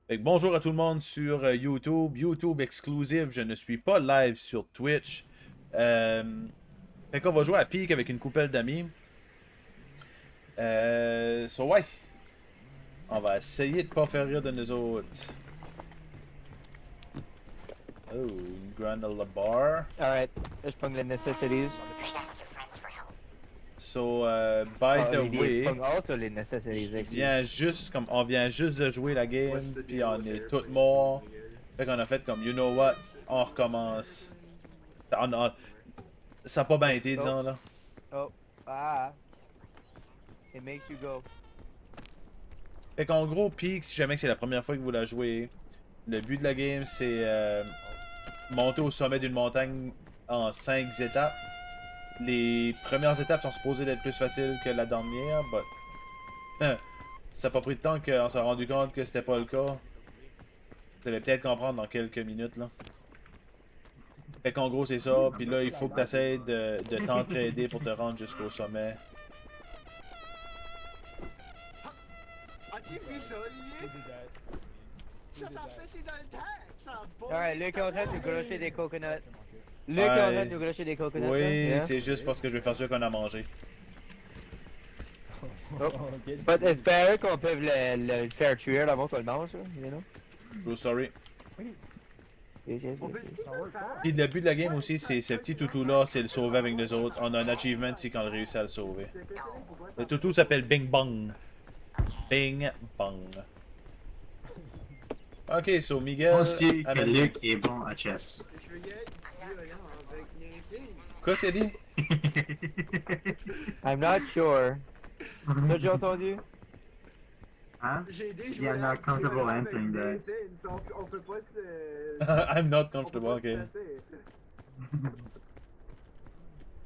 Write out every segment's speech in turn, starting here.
Fait que bonjour à tout le monde sur YouTube. YouTube exclusif, je ne suis pas live sur Twitch. Fait qu'on va jouer à Peak avec une couple d'amis. Ouais, on va essayer de pas faire rire de nous autres. Oh, une granola bar. Alright, je prends les necessities. By Oh, the Olivier way, prend also les necessities. on vient juste de jouer la game, puis on est tous morts. Fait qu'on a fait comme, you know what, on recommence. Ça a pas bien été, disons là. Oh, ah. It makes you go. Fait qu'en gros, Peak, si jamais c'est la première fois que vous la jouez, le but de la game, c'est monter au sommet d'une montagne en 5 étapes. Les premières étapes sont supposées d'être plus faciles que la dernière, but ça n'a pas pris de temps qu'on s'est rendu compte que c'était pas le cas. Vous allez peut-être comprendre dans quelques minutes là. Fait qu'en gros c'est ça, puis là il faut que tu essaies de t'entraider pour te rendre jusqu'au sommet. As-tu vu ça, Olivier? Ça t'a fait, c'est dans le temps! Ça a bon Alright, Luc est en train de nous grocher des coconuts. Luc Ouais. est en train de nous grocher des coconuts. Oui, hein? c'est juste parce que je vais faire sûr qu'on a mangé. But espère qu'on peut le faire tuer avant qu'on le mange, you know? True story. Yes, yes, yes, On peut yes. le faire? Puis le but de la game aussi, c'est ce petit toutou-là, c'est le sauver avec nous autres. On a un achievement si on réussit à le sauver. Le toutou s'appelle Bing Bong. Bing Bong. Ok, so Miguel. Je pense que amène- Luc est bon à chess. Je veux y être violent avec les filles. Quoi, c'est dit? I'm not sure. T'as déjà entendu? Hein? J'ai déjà Yeah, joué not avec comfortable avec answering les that. filles, donc on peut pas se... I'm not on peut comfortable, pas ok. se stresser.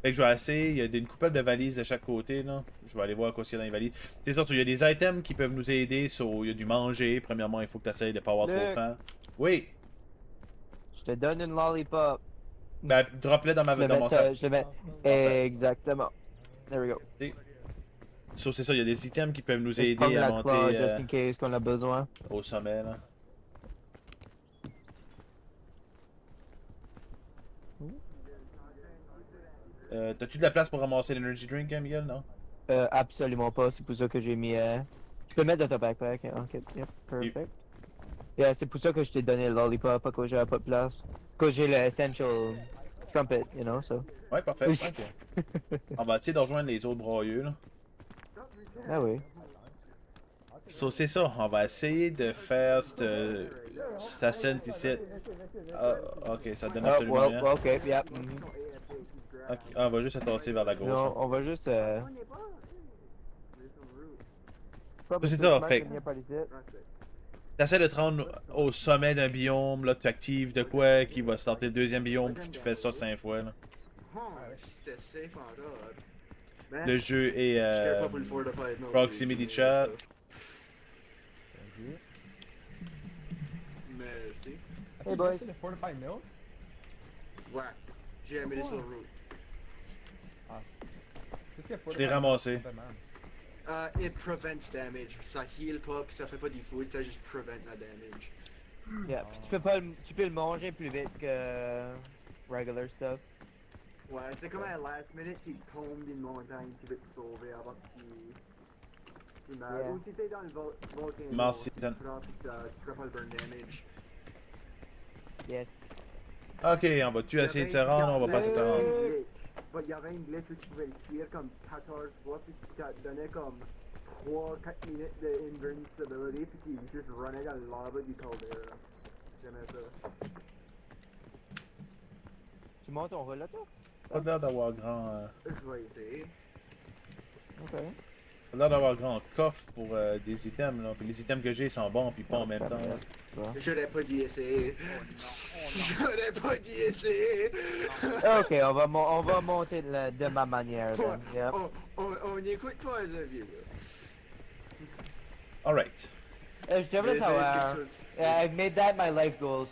Fait que je vais essayer, il y a une couple de valises de chaque côté, là. Je vais aller voir quoi qu'il y a dans les valises. C'est ça, il y a des items qui peuvent nous aider, il y a du manger. Premièrement, il faut que tu essayes de pas avoir trop Luc. faim. Oui, Je te donne une lollipop. ben drop-le dans, Je le dans mon mets, sac. je le mets. Exactement. There we go. So, c'est ça, il y a des items qui peuvent nous Je prends aider à la claw monter just in case qu'on a besoin. au sommet, là. T'as-tu de la place pour ramasser l'energy drink, hein, Miguel, non? Absolument pas, c'est pour ça que j'ai mis. Tu peux le mettre dans ta backpack, hein, ok, yep, perfect. Yeah, c'est pour ça que je t'ai donné le lollipop, pas que j'avais pas de place. Que j'ai le essential trumpet, you know, so. Ouais, parfait. Ok. On va essayer de rejoindre les autres broyeux, là. Ah oui. So, c'est ça, on va essayer de faire cette scène ici. Ah, ok, ça donne Oh, absolument well, rien. ok, yep. Ok, on va juste attentir vers la gauche. Non, hein. on va juste. C'est ça, fait. T'essaies de te rendre au sommet d'un biome, là, tu actives de quoi qui va starter le deuxième biome, puis tu fais ça 5 fois, là. J'étais safe en dehors. Ben, Le jeu est j'étais pas pour le fortified, non. proximity chat. Merci. Hey boys. C'est le fortified milk? Ouais, j'ai amené sur route. Ah, qu'est-ce qu'il y a Je l'ai ramassé. It prevents damage. Ça heal pas, pis ça fait pas des food, ça juste prevent la damage. Yeah, puis tu peux le manger plus vite que regular stuff. Ouais, c'est comme à la last minute qui tombe d'une montagne qui veut te sauver avant qu'il meure. Yeah. Ou si t'es dans le volcan, Merci, tu Dan. prends pis tu feras pas le burn damage. Yes. Ok, on va-tu essayer de se rendre? On va pas essayer de se rendre. Il y avait une glitch où tu pouvais le tirer comme 14 fois, puis ça te donnait comme 3-4 minutes d'invincibility, puis tu juste runnais dans le lava du caldera. J'aimais ça. Tu montes ton rouleau, toi? Pas l'air d'avoir grand. Je vais essayer. Ok. Pas l'air d'avoir grand coffre pour des items, là. Puis les items que j'ai sont bons, puis pas en même temps. là. Je l'ai pas dit essayer. Je l'ai pas dit essayer. Ok, on va monter de ma manière. Then. Yep. On écoute pas les vieux. Alright. Je devrais savoir. quelque chose. I've made that my life goal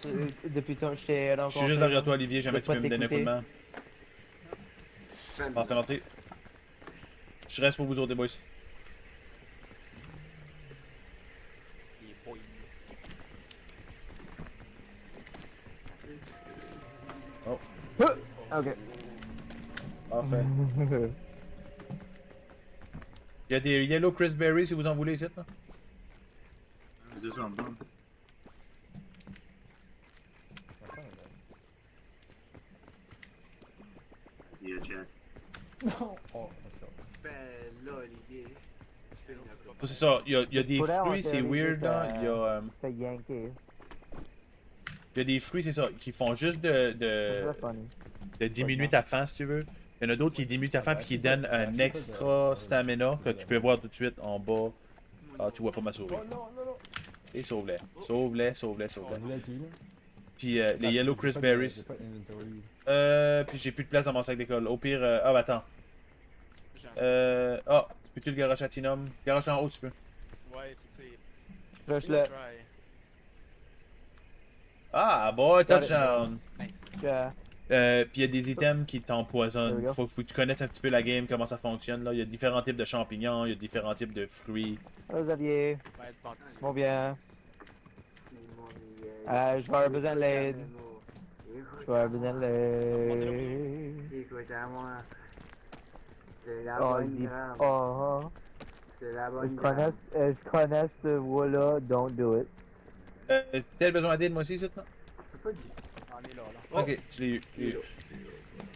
depuis que j'étais Je suis juste derrière toi, Olivier. Jamais Je tu vais peux me pas donner un coup de main. Parfait, merci. Je reste pour vous autres, les boys. Ok. Parfait. Il y a des Yellow Crispberry si vous en voulez ici. Là. Les deux sont bons. Vas-y, chest. Non! Oh, let's go. Ben là, Olivier. je fais une approche. C'est ça, il y a des Faudrait en fruits, c'est théorie weird juste, là. Fait yanker. Il y a des fruits, c'est ça, qui font juste C'est très funny. de diminuer ta faim si tu veux. Il y en a d'autres qui diminuent ta faim puis qui donnent un extra stamina que tu peux voir tout de suite en bas. Ah, tu vois pas ma souris. Oh non, non, non! Et sauve-les. Sauve-les, sauve-les, On sauve-les. vous l'a dit, là. Puis les Yellow Crispberries. J'ai pas d'inventory. Puis j'ai plus de place dans mon sac d'école. Au pire, ah, bah attends. Ah, peux-tu le garage à Tinum? Garage en haut, tu peux. Ouais, c'est Rush-le. try. Ah, boy, touchdown! Yeah. Puis il y a des items qui There we t'empoisonnent. go. Faut que tu connaisses un petit peu la game, comment ça fonctionne. Là. Il y a différents types de champignons, il y a différents types de fruits. Allô, Xavier. Va être parti. Bon bien. Je Je vais avoir besoin de l'aide. Je vais avoir besoin de l'aide. Écoute à moi. C'est la Oh, bonne il dit. grande. Oh, C'est la je bonne connais, grande. je connais ce voix-là, don't do it. T'as besoin d'aide, moi aussi, c'est là? On est là, là. Ok, tu l'as eu.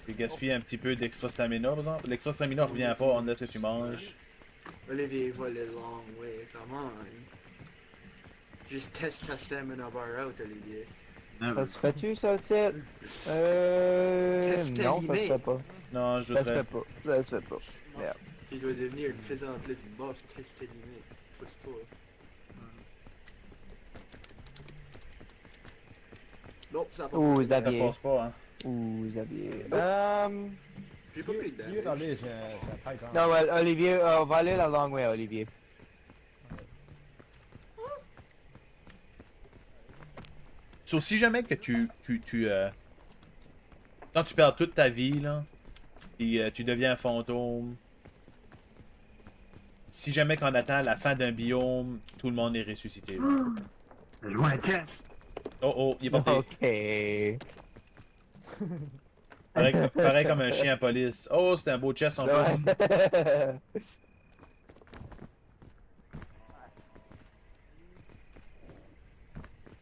J'ai gaspillé un petit peu d'extra stamina, par exemple. L'extra stamina revient pas unless que tu manges. Olivier va le long way, come on. Just test ta stamina bar out, Olivier. Ça Never. se fait-tu, ça, le site? Test Non, ça se animé. fait pas. Non, je Ça se douterais. fait pas. Ça se fait pas. Yeah. Tu dois devenir de plus en plus boss, test animé. Pousse-toi. Non, ça a pas Ouh, passé. Ça Xavier. passe pas, hein. Ouh, Xavier. J'ai pas pris de Vieux dans damage. les, j'ai un python. Non, well, Olivier, on va aller la long way, Olivier. So, si jamais que quand tu perds toute ta vie, là, et tu deviens un fantôme, si jamais qu'on attend la fin d'un biome, tout le monde est ressuscité. Là. Je joue un chest. Oh oh, il est porté. Ok. Pareil comme un chien à police. Oh, c'était un beau chest en plus. Ouais.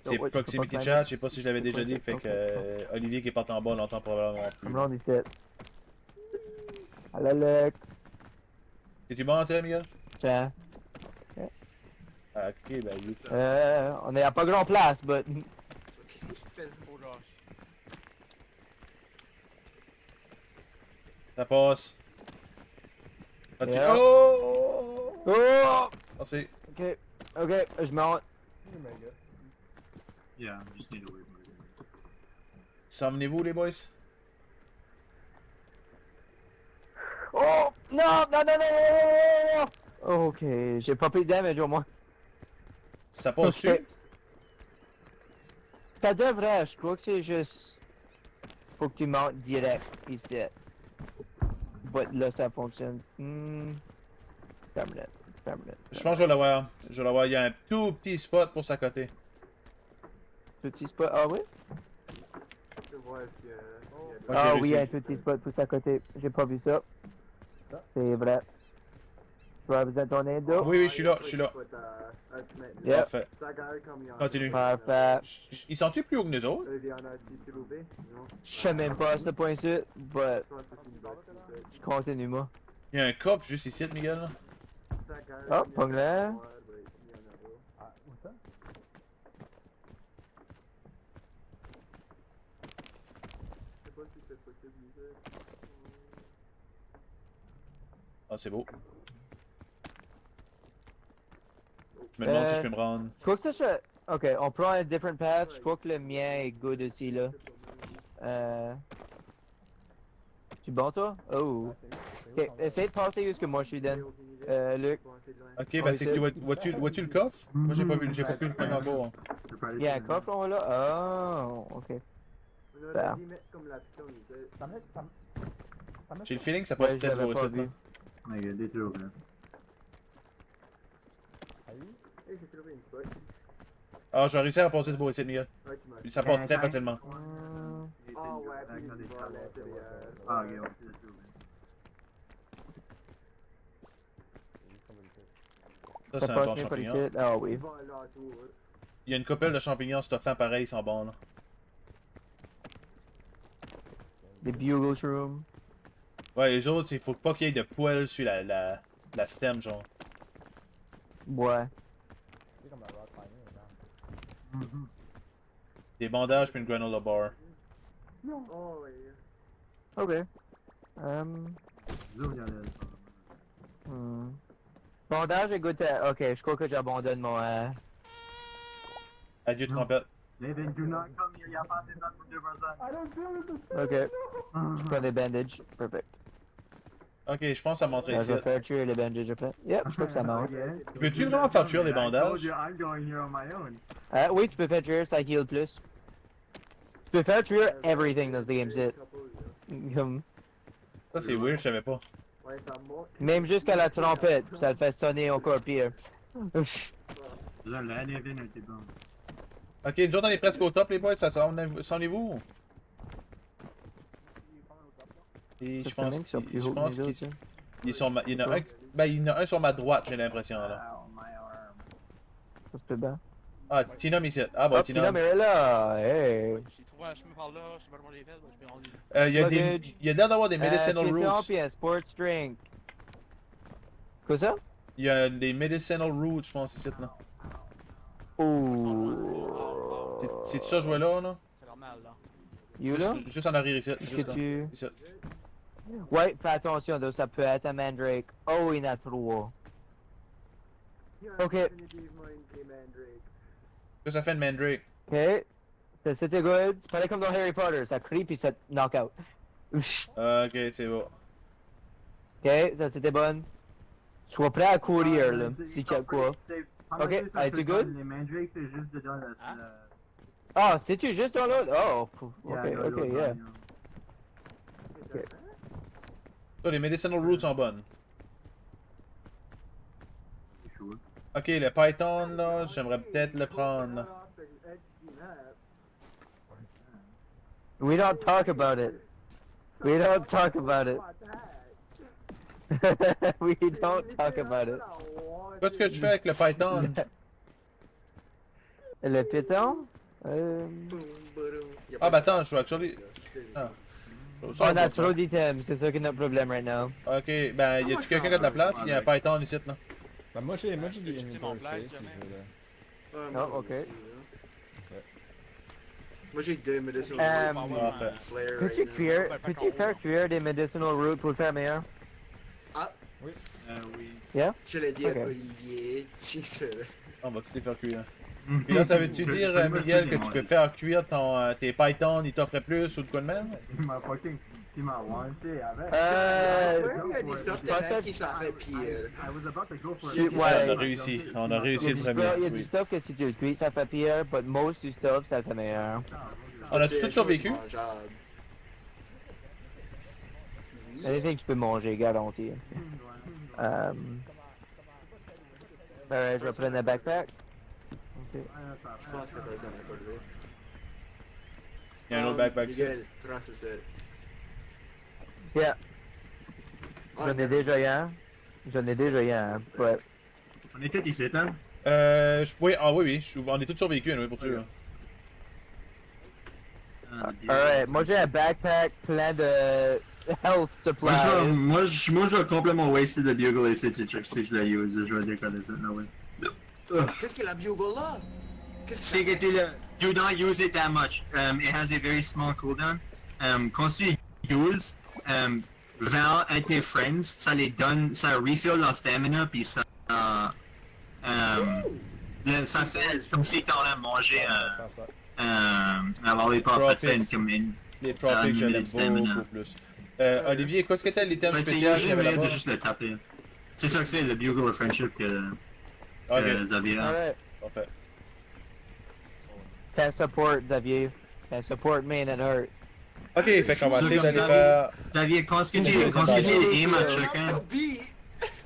C'est Ouais, tu peux proximity pas chat, je sais pas si je l'avais Tu peux déjà dit, pas fait que faire Olivier qui est parti en bas l'entend probablement I'm plus. wrong, he said. Allô, Luc. Es-tu bon, toi, Miguel? Tiens. Ah, ok, ben oui. On est à pas grand place, but. Qu'est-ce que tu fais? Oh gosh. Ça passe. Ah, tu- Yeah. Oh! Oh! Merci. Ok, ok, je monte. You're mega. Yeah, I just need to wait. S'emmenez-vous, les boys? Oh! Non, non, non, non, non, non, non! Ok, j'ai pas pris de damage au moins. Ça passe-tu? Ok. Ça devrait, je crois que c'est juste. Faut que tu montes direct ici. But là, ça fonctionne. Permanent. Permanent. Je pense que je vais l'avoir. Je vais l'avoir. Il y a un tout petit spot pour s'accoter. Petit spot. Ah oui? Je vois que. Moi, j'ai Ah réussi. oui, un petit spot tout à côté. J'ai pas vu ça. C'est vrai. Tu vas besoin de ton indo? Oui, oui, je suis là, je suis là. Yep. Parfait. Continue. Parfait. Ils sont-tu plus haut que nous autres? Je sais même pas à ce point-ci, but je continue moi. Il y a un coffre juste ici, Miguel. Là. Oh, pogne-le. Ah, où ça? Ah, c'est beau. Je me demande si je peux me rendre. Je crois que ça, ok, on prend un different path. Je crois que le mien est good aussi là. Tu es bon toi? Oh. Ok, essaye de passer où ce que moi je suis Dan. Luc. Ok, ben c'est que tu vois-tu le coffre? Moi j'ai pas vu le coffre encore. Il y a un coffre en haut là? Oh, ok. Ça met, ça met. J'ai le feeling que ça Ouais, passe je peut-être l'avais voir pas ici. Là. vu. Ouais, il y a des trucs là. Aïe. Ah, j'ai réussi à passer ce beau ici, Miguel. Ça passe très facilement. Ah ouais, Avec puis dans des il va à salades. l'intérieur. Ah, ok, ouais, c'est sûr. Ça, Ça c'est un passe genre bien par champignon. ici. Ah oui. Il va là tout. Il y a une couple de champignons stuffants pareil, ils sont bons, là. Des Bugle Shroom. Ouais, les autres, il faut pas qu'il y ait de poils sur la stem, genre. Ouais. C'est comme un rock climbing, là. Mhm. Des bandages puis une granola bar. Oh oui. Ok. Disons, il y en a. Bandage et goûte à... Ok, je crois que j'abandonne mon... Adieu de Non. trompette. David, do not come here, y'a pas de notes pour 2%. I don't feel it the Ok. Je prends des bandages. Perfect. Ok, je pense à montrer Je ici. vais faire tuer les bandages après. Yep, je crois que ça marche. Peux-tu vraiment faire tuer les I told bandages? you, I'm going here on my own. Oui, tu peux faire tuer, ça heal plus. Tu peux faire tuer everything dans ce game set. Comme... Ça, c'est weird, je savais pas. Ouais, ça monte. Même jusqu'à la trompette, ça le fait sonner encore pire. Là, la David était bon. Ok, nous autres, on est presque au top, les boys, ça s'en est vous? Et je pense qu'ils sont... Il y en a un... Ben, il y en a un sur ma droite, j'ai l'impression, là. Ow, my arm. Ça se peut bien. Ah, Tina ici. Ah, bon, Oh, Tina. Tina, mais elle est là! Hey! J'ai trouvé un chemin par là, je sais pas comment j'ai fait, je suis rendu. Il y a Luggage. des... Il y a l'air d'avoir des medicinal Pétant roots. puis un sports drink. Quoi ça? Il y a des medicinal roots, je pense, ici, là. Ouh! C'est ça, je vois là, là? C'est normal, là. You là? Juste en arrière ici, Est-ce juste que là. tu... Ici. Ouais, fais attention, là, ça peut être un mandrake. Oh, il y en a trois. Ok. Définitivement une mandrake. Qu'est-ce que ça fait une mandrake? Ok. C'était good. C'est pareil comme dans Harry Potter, ça crie puis ça te knock out. Ok, c'est bon. Ok, ça c'était bon. Sois prêt à courir, là, si qu'il y a quoi. Ok, es-tu good? Les mandrakes, c'est juste dedans la... Hein? Ah, c'était-tu juste dans l'autre? Oh, ok, Yeah, ok, yeah. Ça, les medicinal roots sont bonnes. Ok, le python, là, j'aimerais peut-être le prendre. là. We don't talk about it. We don't talk about it. We don't talk about it. Qu'est-ce que je fais avec le python? Le python? Ah, bah attends, je suis actually... Ah. Ça, On a va trop d'items, c'est ça qui est notre problème right now. Ok, ben, y a-tu quelqu'un qui a de la place? Il y a un python ici, là. Ben, moi, j'ai du J'ai jeté mon inventory blague, space. jamais. je veux dire. Oh, ok. Moi j'ai deux medicinal Parfait. flare. Peux-tu faire cuire des medicinal roots pour le faire meilleur? oui. Je l'ai dit à Ok. Olivier. Jesus. On va tout les faire cuire. Puis là, ça veut-tu dire, Miguel, que tu peux faire cuire tes pythons, ils t'offraient plus ou de quoi de même? Il m'a fucking... Il m'a wanté avec. Ouais, il y a des stuff dedans qui s'en fait pire. I was about to go for Shit, it. ouais. On a réussi. On a réussi le premier. Il y a du Oui. stuff que si tu le cuis, ça fait pire, but most du stuff, ça le fait meilleur. On a-tu tout survécu? Anything que tu peux manger, garanti. Alright, je vais prendre un backpack. Ok. Je pense que personne n'a pas levé. Il y a un autre backpack ici. Miguel, prends ce set. Yeah, j'en ai déjà un. J'en ai déjà un, but... On est tous ici, hein? Oui, ah oui, on est tous survécus, oui, pour sûr. Alright, moi j'ai un backpack plein de health supplies. Moi, je vais complètement waster de bugle ici si je la use. Je vais décoller ça, no way. Qu'est-ce que la bugle là? Qu'est-ce C'est que do not use it that much. It has a very small cooldown. Quand tu use, Val et tes friends, ça les donne, ça refill leur stamina, puis ça, ça fait c'est comme si t'en as mangé un lollipop, ça te fait comme une... Les tropics, je l'aime unlimited stamina. beaucoup plus. Olivier, qu'est-ce que t'as l'item Mais c'est spécial qu'il y juste avait moyen là-bas? de juste le taper. C'est ça que c'est, le bugle of friendship que Ok, Xavier a. Alright, parfait. can support Xavier. Can support me and it hurt. Ok, fait qu'on va Ça, essayer comme d'aller ça, faire... Xavier, quand tu aim à chacun,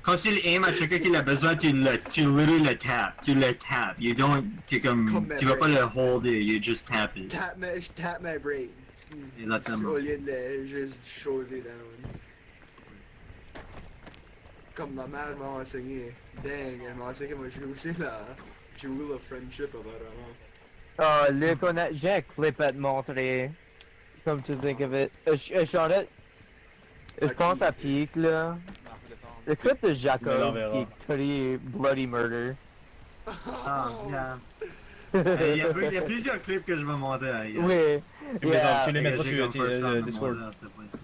quand tu aim à quelqu'un qui a besoin, tu literally le tap. Tu le tap. You don't, tu comme, tu vas pas le holder, you just tap it. Tap my brain. Exactement. Au lieu de le juste choser down. Comme ma mère m'a enseigné. Dang, elle m'a enseigné comment jouer aussi la Jewel of Friendship apparemment. Ah, Luc, j'ai un clip à te montrer. Come to think of it. Charlotte, je pense à Peak, là. Non, faut descendre. Le clip de Mais Jacob l'enverra. qui est pretty bloody murder. Ah, yeah. Il y a plusieurs clips que je vais montrer. Hein, yeah. Oui. Tu les Yeah. tu les mettras J'ai sur comme first time de Discord. montrer à ce point-ci.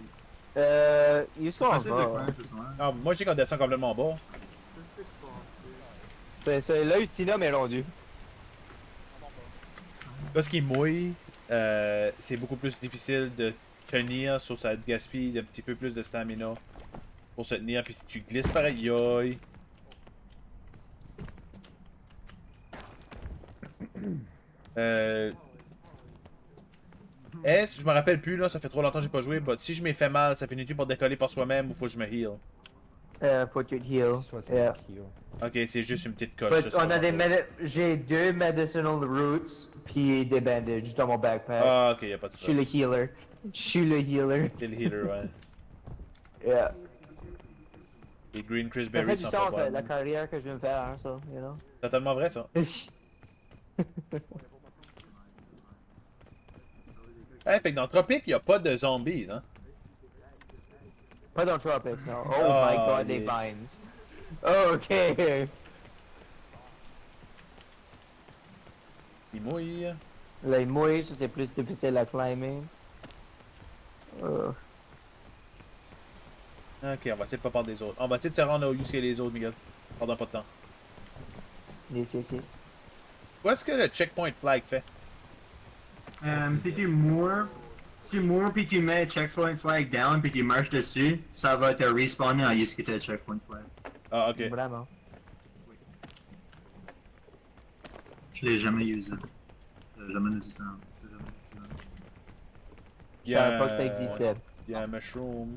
Ils C'est sont en facile de bas. croire ce soir. Ah, moi, je dis qu'on descend complètement en bas. C'est là où Tina m'est rendu. Parce qu'il mouille, c'est beaucoup plus difficile de tenir, sur ça te gaspille un petit peu plus de stamina pour se tenir. Puis si tu glisses pareil, yoï. Je me rappelle plus là, ça fait trop longtemps que j'ai pas joué, but si je m'ai fait mal, ça finit-tu par décoller par soi-même ou faut que je me heal? Faut que tu te heal. Soit c'est Yeah. heal. Ok, c'est juste une petite coche. But ça, on a ça des va. j'ai 2 medicinal roots puis des bandages dans mon backpack. Ah, ok, y'a pas de Je suis le stress. healer. Je suis le healer. C'est le healer, ouais. Yeah. Les green Ça Crisberry fait du sont sens pas la bonnes. carrière que je viens de faire, hein, ça, you know. Totalement vrai, ça. Hey, fait que dans Tropic, y'a pas de zombies, hein. Pas dans Tropics, non. Oh Ah, my god, des yeah. vines. Oh, ok. Il mouille. Les mouilles, ça c'est plus difficile à climber. Ok, on va essayer de pas perdre des autres. On va essayer de se rendre où il y a les autres, Miguel. Pardon, pas de temps. Yes, yes, yes. Où est-ce que le checkpoint flag fait? Si tu mours puis tu mets checkpoint flag down puis tu marches dessus, ça va te respawner à use que t'as checkpoint flag. Ah, ok. Vraiment. Je l'ai jamais usé. Jamais nécessaire. Il Je savais pas que ça existait. Il y a un mushroom.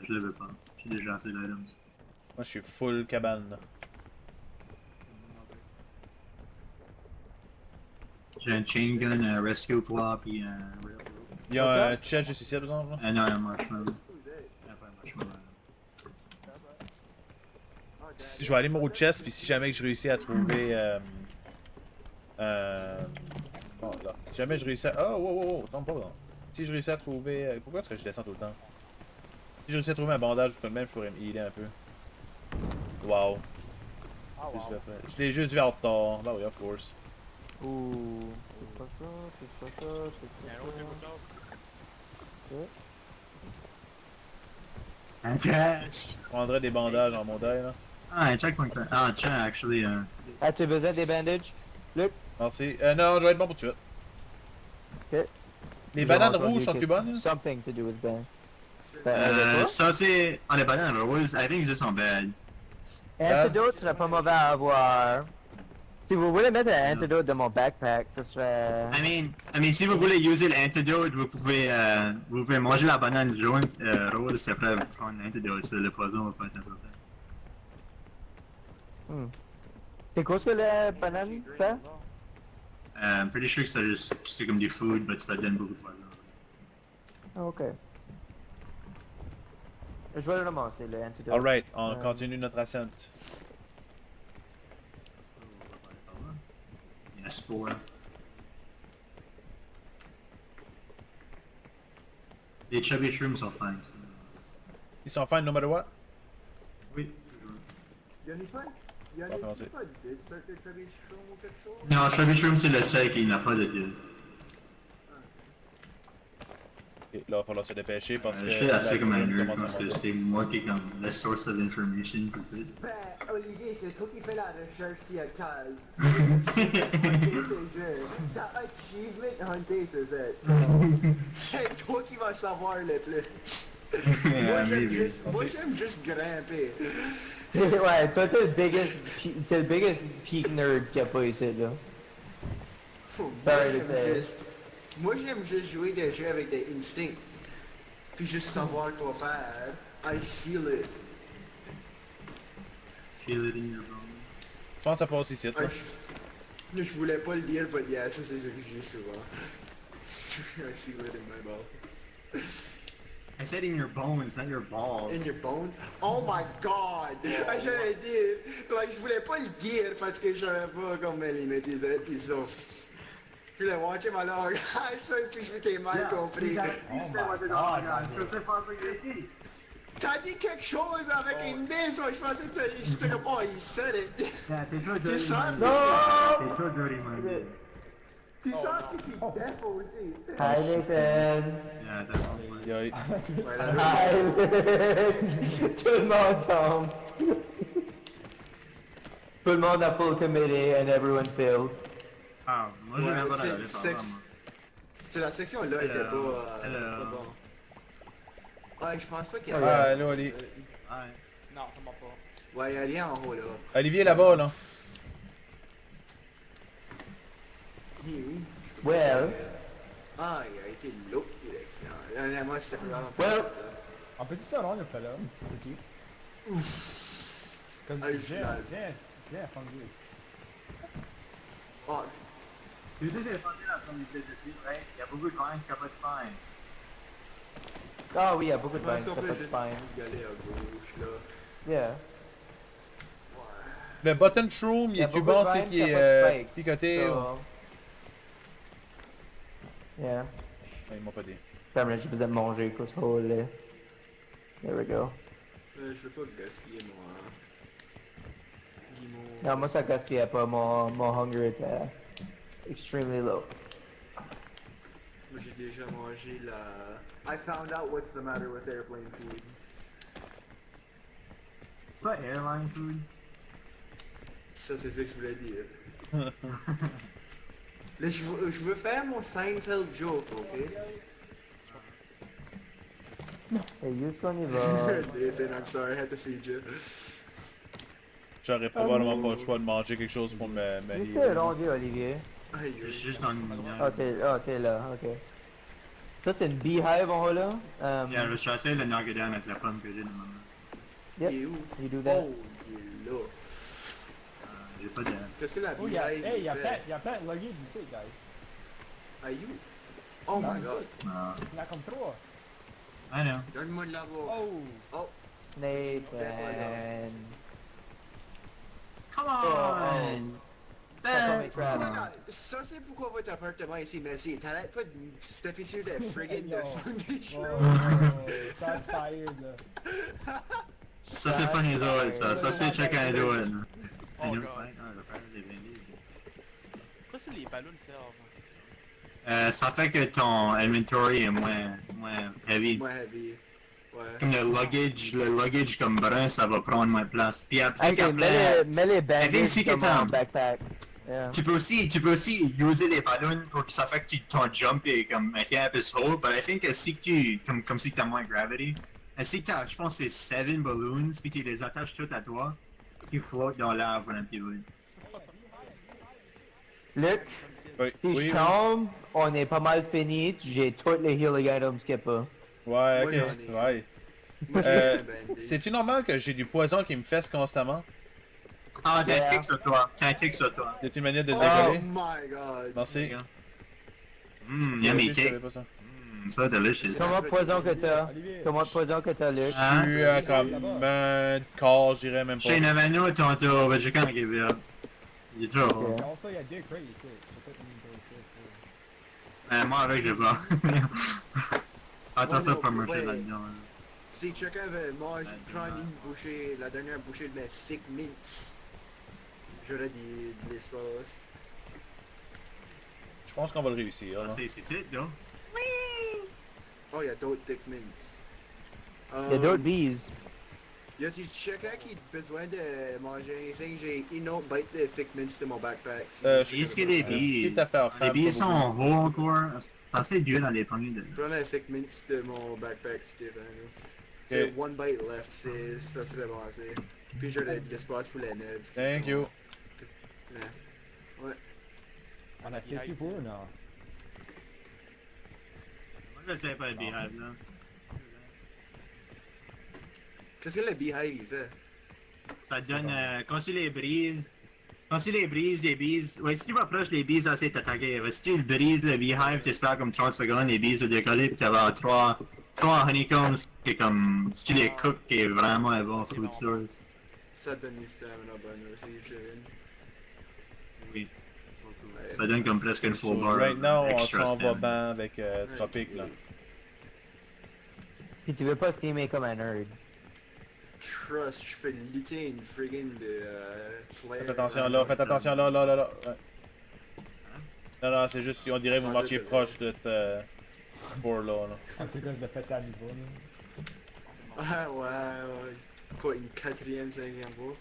Je le veux pas. J'ai déjà assez d'items. Moi, je suis full cabane, là. J'ai un chain gun, un rescue claw puis un railroad. Il y a un chest juste ici, par exemple, là. Ah non, un marshmallow. Ah, pas un marshmallow. Je vais aller au chest, puis si jamais je réussis à trouver. Bon, là. Si jamais je réussis à. Oh, wow, wow, wow, tombe pas, là. Si je réussis à trouver. Pourquoi est-ce que je descends tout le temps? Si je réussis à trouver un bandage ou tout de même, je pourrais me healer un peu. Wow. Ah, wow. Je l'ai juste vu en retard. Bah oui, of course. Ouh. C'est pas ça, c'est pas ça, Il y a un autre c'est quelque pas chose. Ok. Je prendrais des bandages en mon deuil, là. Ah, un checkpoint flag. Ah, tiens, actually, ça. As-tu besoin des bandages? Merci. Non, je vais être bon pour tout de suite. Ok. Les J'ai bananes entendu rouges que sont-tu bonnes? Là? Something to do with that. ça c'est. Ah, les bananes roses, I think just sont bad. Antidote serait pas mauvais à avoir. Si vous voulez mettre un antidote dans mon backpack, ça serait... I mean, si vous voulez user l'antidote, vous pouvez manger la banane jaune, rose, puis après vous prendre l'antidote. Le poison va pas être important. C'est quoi ce que la banane fait? I'm pretty sure que c'est comme du food, mais ça donne beaucoup de poison. Ah, ok. Je vais le ramasser, le antidote. Alright, on continue notre ascent. Il y a un spore. Les chubby shrooms sont fine. Ils sont fine no matter what? Oui, toujours. Y'en a pas? Y'en a On va commencer. pas de Dead Circle Chubby Shroom ou quelque chose? Non, chubby shroom c'est le seul qui n'a pas de gueule. Ok, là, il va falloir se dépêcher parce que. Je fais assez comme un nerd commence à parce que monter. c'est moi qui est comme la source of information pour tout. Ben, Olivier, c'est toi qui fais la recherche qui a calme. C'est jeu. T'as achievement hunté, c'est ça. C'est toi qui vas savoir le plus. Moi, j'aime juste grimper. Ouais, toi t'es le biggest peak nerd qu'il y a pas ici, là. Sorry to say. Moi, j'aime juste jouer des jeux avec des instincts. Puis juste savoir quoi faire. I feel it. Feel it in your bones. Je pense que ça passe ici, là. Je voulais pas le dire, but yeah, ça c'est ce que j'ai souvent. I feel it in my balls. I said in your bones, not your balls. In your bones? Oh my god! Ah, j'allais dire. Like, je voulais pas le dire parce que je savais pas comme les mettre les autres pis ça. Je voulais watcher ma langue. Puis je t'ai mal compris. Oh my god, Simon. T'as dit quelque chose avec une B, so je pensais que j'étais comme, oh, he said it. Yeah, t'es trop T'es dirty. sûr? T'es trop dirty, man. T'es sûr que tu def aussi? Hi Nathan. Yeah, definitely. Yo, Hi. Tout le monde tombe. Tout le monde a full committee and everyone failed. Ah, moi j'ai même pas d'aller par là, moi. C'est la section là était pas Hello. bon. Ouais, je pense pas qu'il y a. Ah, allô, Ali. Ouais. Non, ça m'a pas. Ouais, il y a rien en haut là. Olivier là-bas, là. Il est où? Well, Ah, il a été l'autre direction. Honnêtement, c'était vraiment Well. pas ça. On peut-tu se rendre le fella? C'est qui? Comme Ah, je- viens, Fungi. Oh, Tu sais, c'est facile à comme les dessus, right? Il y a beaucoup de vines qui n'ont pas de fine. oh oui, il y a beaucoup de je pense vines, qu'on ça peut fait juste fine. y aller à gauche là. Yeah. Le button shroom, il Il y a est-tu beaucoup bon, de c'est vines qu'il qui a est pas de spike. picoté ou... So, yeah. Ils m'ont pas dit. Comme là, j'ai besoin de manger, quoi, ce hole-là. There we go. Je veux pas gaspiller moi. Non, moi, ça gaspillait pas. Mon hunger était extremely low. Moi j'ai déjà mangé la. I found out what's the matter with airplane food. C'est pas airline food? Ça c'est ce que je voulais dire. Là, je veux faire mon Seinfeld joke, ok? Hey, juste on y va. Nathan, I'm sorry, I had to feed you. J'aurais probablement pas le choix de manger quelque chose pour me Juste heal. rendu, Olivier. Aïe, C'est aïe. juste dans le Ah, milieu. t'es là, ok. Ça, c'est une beehive en haut là. Yeah, je vais chasser le Nagadan avec la pomme que j'ai dans ma main. Yep, Il est où? you do that. Oh, il est là. J'ai pas de... Qu'est-ce que la Oh, y'a beehive fait? plein de logiques ici, guys. Aïe, où? Oh my god. Non. Il y en a comme 3. I know. Donne-moi de la voix. Oh! Oh, Nathan. Come Oh, on! T'as pas mes oh traps. my god. Ça c'est pourquoi votre appartement ici, merci. T'arrêtes pas de stepper sur des friggin' de Yo. funny Oh, shrooms. shots fired, là. Ça c'est pas les autres, ça. Ça c'est chacun d'autre. Oh C'est nous, god. ouais. Ah, le frère des vendus. Pourquoi ça les ballons servent? Ça fait que ton inventory est moins heavy. Moi, heavy. Ouais. Comme le luggage comme brun, ça va prendre moins de place. Puis après, Ok, mets les bandages si dans t'attends. mon backpack. Yeah. tu peux aussi user les ballons pour que ça fait que ton jump est comme un peu slow, but I think que si tu, comme si t'as moins gravity, si t'as, je pense que c'est 7 balloons, puis tu les attaches toutes à toi, tu flottes dans l'air pour un petit bout. Luc, Oui, si oui, je tombe, on est pas mal fini. J'ai tous les healing items qu'il y a pas. Ouais, Moi, ok, j'en ai. ouais. Moi, j'ai Euh, un bandage. C'est-tu normal que j'ai du poison qui me fesse constamment? Ah, t'as Yeah. un tic sur toi, t'as un tic sur toi. Y a-t-il une manière de le Oh décoller? my god. Merci. Yummy Je savais cake. pas ça. So delicious. Comment de poison que t'as? Olivier. Comment de poison que t'as, Luc? Je Hein? suis comme un quart, je dirais même pas. Chez Navano, tantôt, but you can't give it up. Il est trop haut. Ok. Also, il y a deux crates ici. Je peux pas une Moi avec, je vais pas. Attends ça non, pour marcher ouais. là-dedans. Si quelqu'un veut manger, Ouais, prendre ouais. une bouchée, la dernière bouchée de mes thick mints, j'aurais de l'espace. Je pense qu'on va le réussir. là. C'est ici, là. Oh, il y a d'autres thick mints. Il y a d'autres bees. Y a-t-il quelqu'un qui a besoin de manger anything? J'ai une autre bite de thick mints de mon backpack. Est-ce qu'il y a des billes? Tout à fait, Les femme, billes pas sont hauts encore. C'est assez dur dans les premiers de... Prends la thick mints de mon backpack, Steven. C'est one bite left, c'est ça serait bon assez. Puis j'aurais de l'espace pour les neuves. qui Thank sont- you. Ouais. On a assez pour eux, non? Moi, je sais pas le beehive, là. Qu'est-ce que le beehive il fait? Ça donne... quand tu les brises, Quand tu les brises, ouais, si tu m'approches, les bees vont essayer de t'attaquer. Si tu brises le beehive, t'espères comme 30 secondes, les bees vont décoller, pis tu vas avoir 3 honeycombs qui est comme, si tu les cookes, qui est vraiment un bon food source. Ça te donne des stamina bonnes aussi, je dirais. Oui. Ça donne comme presque une full So, bar. right now, on extra s'en va stamina. ban avec Tropic là. Puis tu veux pas steamer comme un nerd. Trust, je peux lutter une friggin' de flare. Faites attention là, faites attention là, là, là, là. Ouais. Non, non, c'est juste, on dirait que vous marchiez proche de ce board là. En tout cas, je le fais ça à niveau, là. Ah ouais. Quoi, une 4ème, 5ème fois?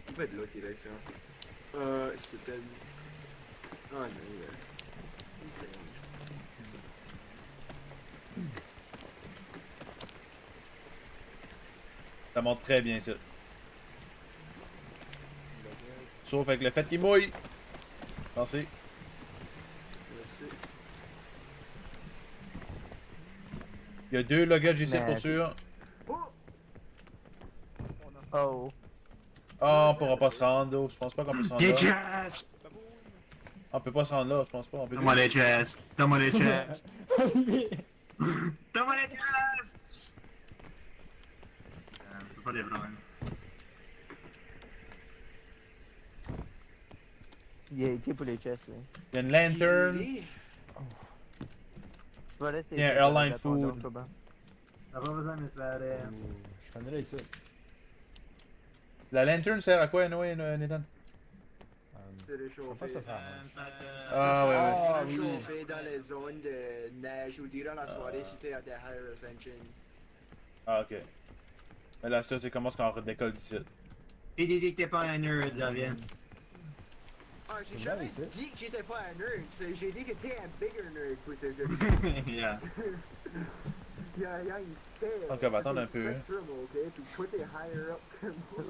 Il va être de l'autre direction. C'est peut-être... Ah non, il est... Une seconde. Ça monte très bien ça. Sauf avec le fait qu'il mouille. Pensez. Merci. Il y a 2 luggage ici Mais- pour sûr. Oh. Ah, on pourra pas se rendre là. Je pense pas qu'on peut se rendre Des là. chests! On peut pas se rendre là, je pense pas. On peut Donne-moi les chests! Donne-moi les chests! Donne-moi les chests! Je peux pas les prendre. Il est étié pour les chests, là. Il y a une lantern. Il est- Tu vas rester. Yeah, ici, airline dans ton food. auto, T'as pas besoin de me faire... Je prendrais là ici. La lantern sert à quoi, anyway, Nathan? C'est Je sais pas réchauffé. ça faire. Ah, ouais, ouais. Ah, C'est oui. réchauffé dans les zones de neige ou durant la soirée si t'es à des higher ascension. Ah, ok. Mais là, ça, c'est comment qu'on redécolle d'ici. Il dit que t'es pas un nerd, Xavier. Ah, j'ai C'est jamais bien, ici. dit que j'étais pas un nerd. J'ai dit que t'es un bigger nerd pour te dire. Yeah. Il y a une scale. Ok, on va attendre un peu. Spectrum, ok? Puis toi, t'es higher up que moi.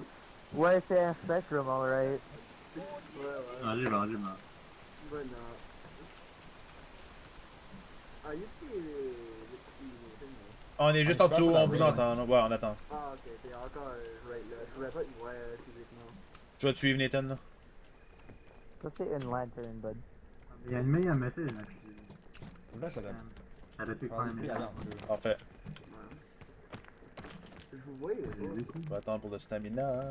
Ouais, c'est un spectrum, alright. Ouais, ouais. Non, j'ai mangé, moi. But no. Ah, you see le petit thing, là? On est juste en dessous, on vous entend. là. Ouais, on attend. Ah, ok, t'es encore right là. Je voulais pas te voir physiquement. Je vais te suivre, Nathan. Là. Ça, c'est une lantern, bud. Il y a une meilleure méthode, là. Là, ça donne. Ça aurait pu Ah, prendre j'ai pris une alliance, là. Parfait. Je vous vois, les autres. On va attendre pour le stamina.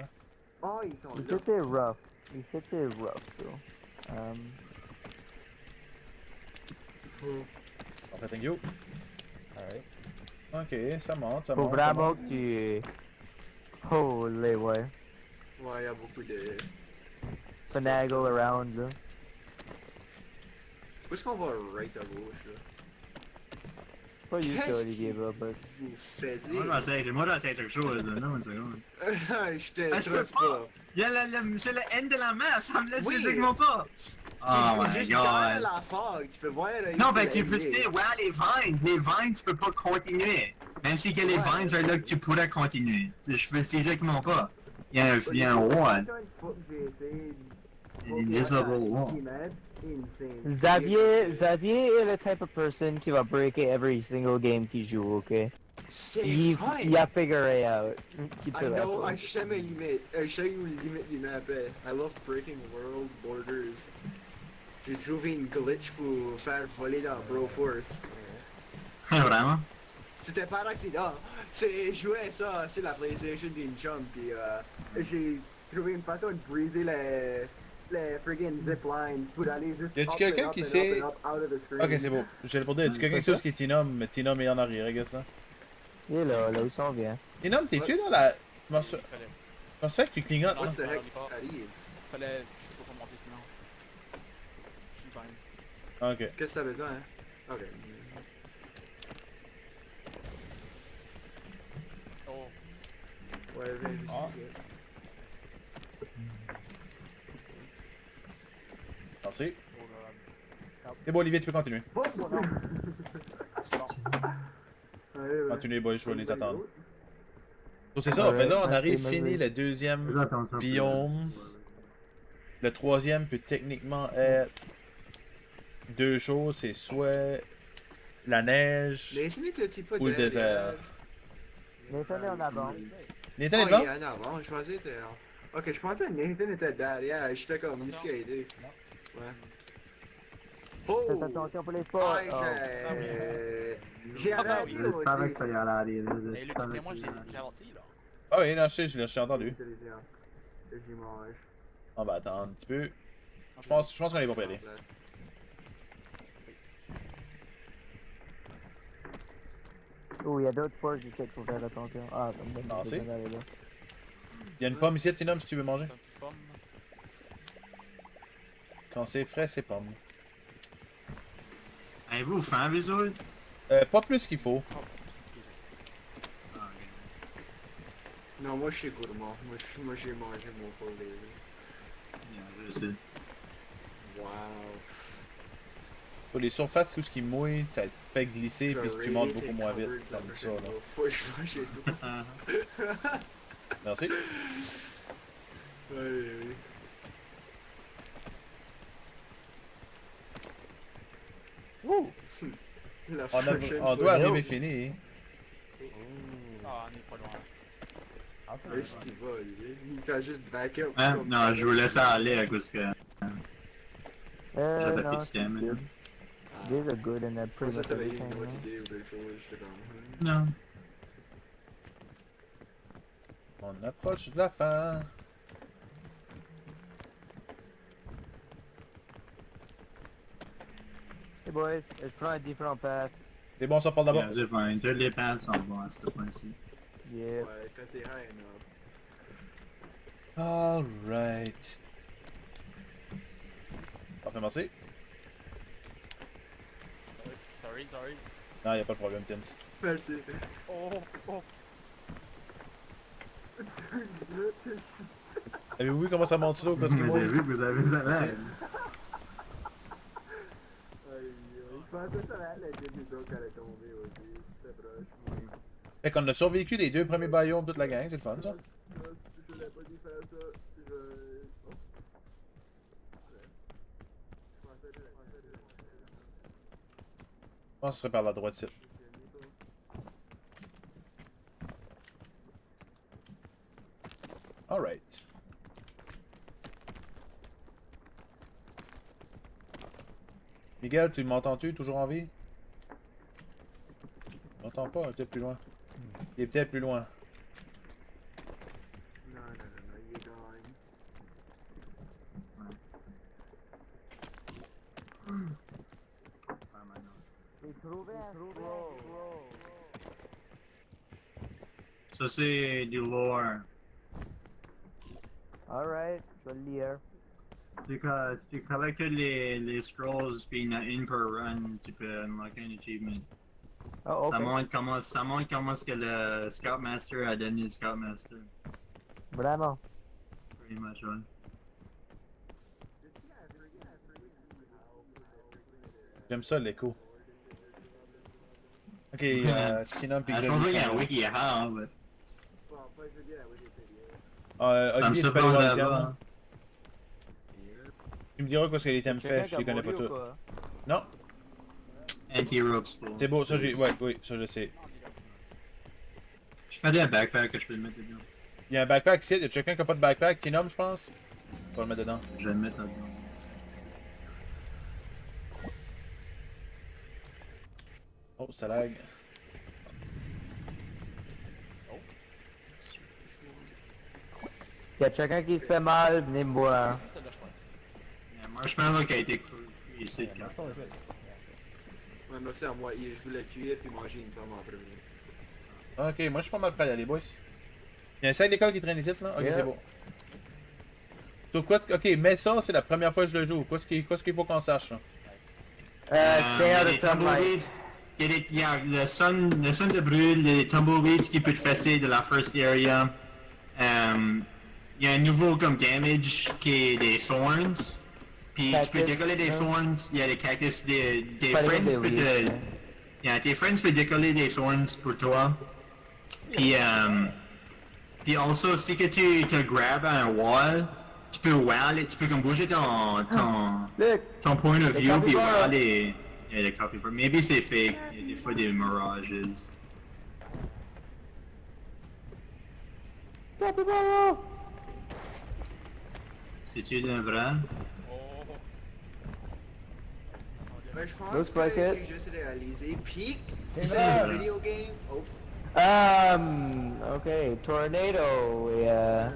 Oh, ils sont Ici, là. c'est rough. Ici, c'est rough, so. Parfait, thank you. Alright. Ok, ça monte, ça Faut monte. ça vraiment monte. que tu... Holy, ouais. Ouais, y'a beaucoup de... Finagle around, là. Où est-ce qu'on va right à gauche, là? Pas you, ça, Qu'est-ce Olivier, qui- bro, but... Vous faisiez? Moi, j'essaie quelque chose, là. Non, une seconde. Je te Ah, je peux trust pas. pas. Il y a c'est le end de la mer, ça me laisse Oui. physiquement pas. Oh Tu my juste dans god. la fog, tu peux voir... Non, ben tu peux dire, ouais, les vines, tu peux pas continuer. Même si que les Ouais. vines sont là que tu pourrais continuer. Je peux physiquement pas. Il y a un wall. Invisible wall. Xavier est le type of person qui va breaker every single game qu'il joue, ok? C'est Il fine! a figuré out. Keep I it know, up. I sais mes limites. Je sais où les limites du map est. I love breaking world borders. J'ai trouvé une glitch pour faire voler dans Broforth. Vraiment? C'était par accident. Je jouais ça sur la PlayStation d'une chum, puis j'ai trouvé une façon de briser les friggin' zipline pour aller juste Y a-tu up quelqu'un and up qui and sait- up and up out of the screen. Ok, c'est beau. J'allais pour dire, y a quelqu'un qui sait où est Tinom, mais Tinom est en arrière, I guess, là. Il est là, ils sont bien. Tinom, t'es-tu dans la. Comment ça Fallait, comment ça fait que tu clignotes, là? What the heck il part. arrive? fallait, je sais pas monter sinon. Je suis fine. Ah, ok. Qu'est-ce que t'as besoin, hein? Ok. Oh, Ouais, viens juste Ah. ici. Merci. oh god. C'est bon, Olivier, tu peux continuer. Oh, mon nom. Ouais, ouais. Continuez, boys, je vais les attendre. Donc, c'est ça, en fait, là, on arrive fini le deuxième biome. Le troisième peut techniquement être deux choses, c'est soit la neige Mais est-ce que t'as pas ou le de- désert. Nathan est en avant. Nathan est Oh, devant? il est en avant, je pensais que c'était... Ok, je pensais que Nathan était derrière, j'étais comme Non. misguidé. Non. Ouais. Oh! Faites attention pour les spots. Ah, Oh. j'ai Ah, bah arrêté oui. Je savais aussi. que ça y allait aller. Mais Luc, après moi, j'ai averti, là. Ah oui, non, je l'ai entendu. Intelligent. Et j'y mange. On va attendre un petit peu. Ah, Je pense qu'on est pas prêt. Oh, il y a d'autres spots, je sais qu'il faut faire attention. Ah, comme bonne Non, c'est- d'aller là. Il y a une pomme ici, Tinom, si tu veux manger. C'est un petit pomme. Quand c'est frais, c'est pomme. Avez-vous faim, vous autres? Pas plus qu'il faut. Non, moi je suis gourmand. Moi j'ai mangé mon poulet. Je sais. Wow. Pour les surfaces, tout ce qui mouille, ça te fait glisser, puis tu montes beaucoup moins vite. Comme ça, là. Faut que je mange tout. Merci. Oui. Ouh! La On prochaine doit fois. arriver fini. Ah, on est pas loin. Où est-ce qu'il va, lui? Il t'a juste back up. Hein? comme- Non, je vous laisse aller à cause que j'avais No, plus de it's stamina. good. These are good and they're Je pretty pensais much que t'avais une everything. autre no? idée ou quelque chose. J'étais comme... Non. On approche de la fin. Hey boys, let's try a different path. C'est bon, ça part d'abord. Yeah, c'est fine. Toutes les paths sont bons à ce point-ci. Yeah. Ouais, quand t'es high enough. Alright. Parfait, merci. Sorry. Non, y'a pas de problème, Tins. Merci. Oh, oh. Avez-vous vu comment ça monte slow parce que Vous moi? avez vu, vous avez vu. Je pensais que ça allait être des autres qui allaient tomber aussi. C'était proche. Fait qu'on a survécu les deux premiers biomes, toute la gang, c'est le fun ça. Je l'ai pas dû faire ça. Je pense que ce serait par la droite, c'est. Alright. Miguel, tu m'entends-tu? Toujours en vie? Je m'entends pas, il est peut-être plus loin. Il est peut-être plus loin. Non, il est gone. Ça, c'est du lore. Alright, je vais le lire. Si tu collectes les scrolls puis il y en a une per run, tu peux unlocker un achievement. Oh, Ça ok. montre comment est-ce que le Scoutmaster a donné le Scoutmaster. Vraiment. Pretty much, ouais. J'aime ça l'écho. Ok, Tinom pis Je pense qu'il y a un wiki how, mais Bon, pas je veux dire la Wikipédia. ça me Olivier, tu peux aller surprend voir les termes. là-bas. Tu me diras quoi ce que les thèmes Quelqu'un fait, qui je a les connais pas mori ou tous. pas? Non, Anti-rope spool. c'est beau, ça j'ai. Ouais, oui, ça je sais. Je fais un backpack que je peux le mettre dedans. Il y a un backpack ici, il y a quelqu'un qui a pas de backpack, Tinom je pense. On va le mettre dedans. Je vais le mettre là-dedans. Oh, ça lag. Y'a quelqu'un qui se fait mal, venez me voir. Celle-là, je crois. Il y a un marshmallow qui a été cru ici. That's always it. Ouais, merci à moi. Je voulais cuire puis manger une pomme en premier. Ok, moi je suis pas mal prêt à y aller, boys. Il y a un sac d'école qui traîne ici, là? Ok, Yeah. c'est bon. Sur quoi, ok, mais ça, c'est la première fois que je le joue. Qu'est-ce qu'il faut qu'on sache, là? Stay out Les of sunlight. tumbleweeds. Il y a le sun te brûle, les tumbleweeds qui peut te fesser de la first area. Il y a un nouveau comme damage qui est des thorns. Puis tu peux Cactus, décoller des ouais. thorns, il y a des cactus, des Pas les friends des peut weeds, te... ouais. Yeah, tes friends peuvent décoller des thorns pour toi. Puis also, si que tu te grabes à un wall, tu peux comme bouger Look, ton point of Les view puis capybaras. voir les... Yeah, les capybaras. Maybe c'est fake, il y a des fois des mirages. Capybara! C'est-tu un vrai? Oh. Ben, je pense Looks que like it. j'ai juste réalisé. Peak, C'est c'est vrai. un video game. Oh. Okay, tornado, yeah.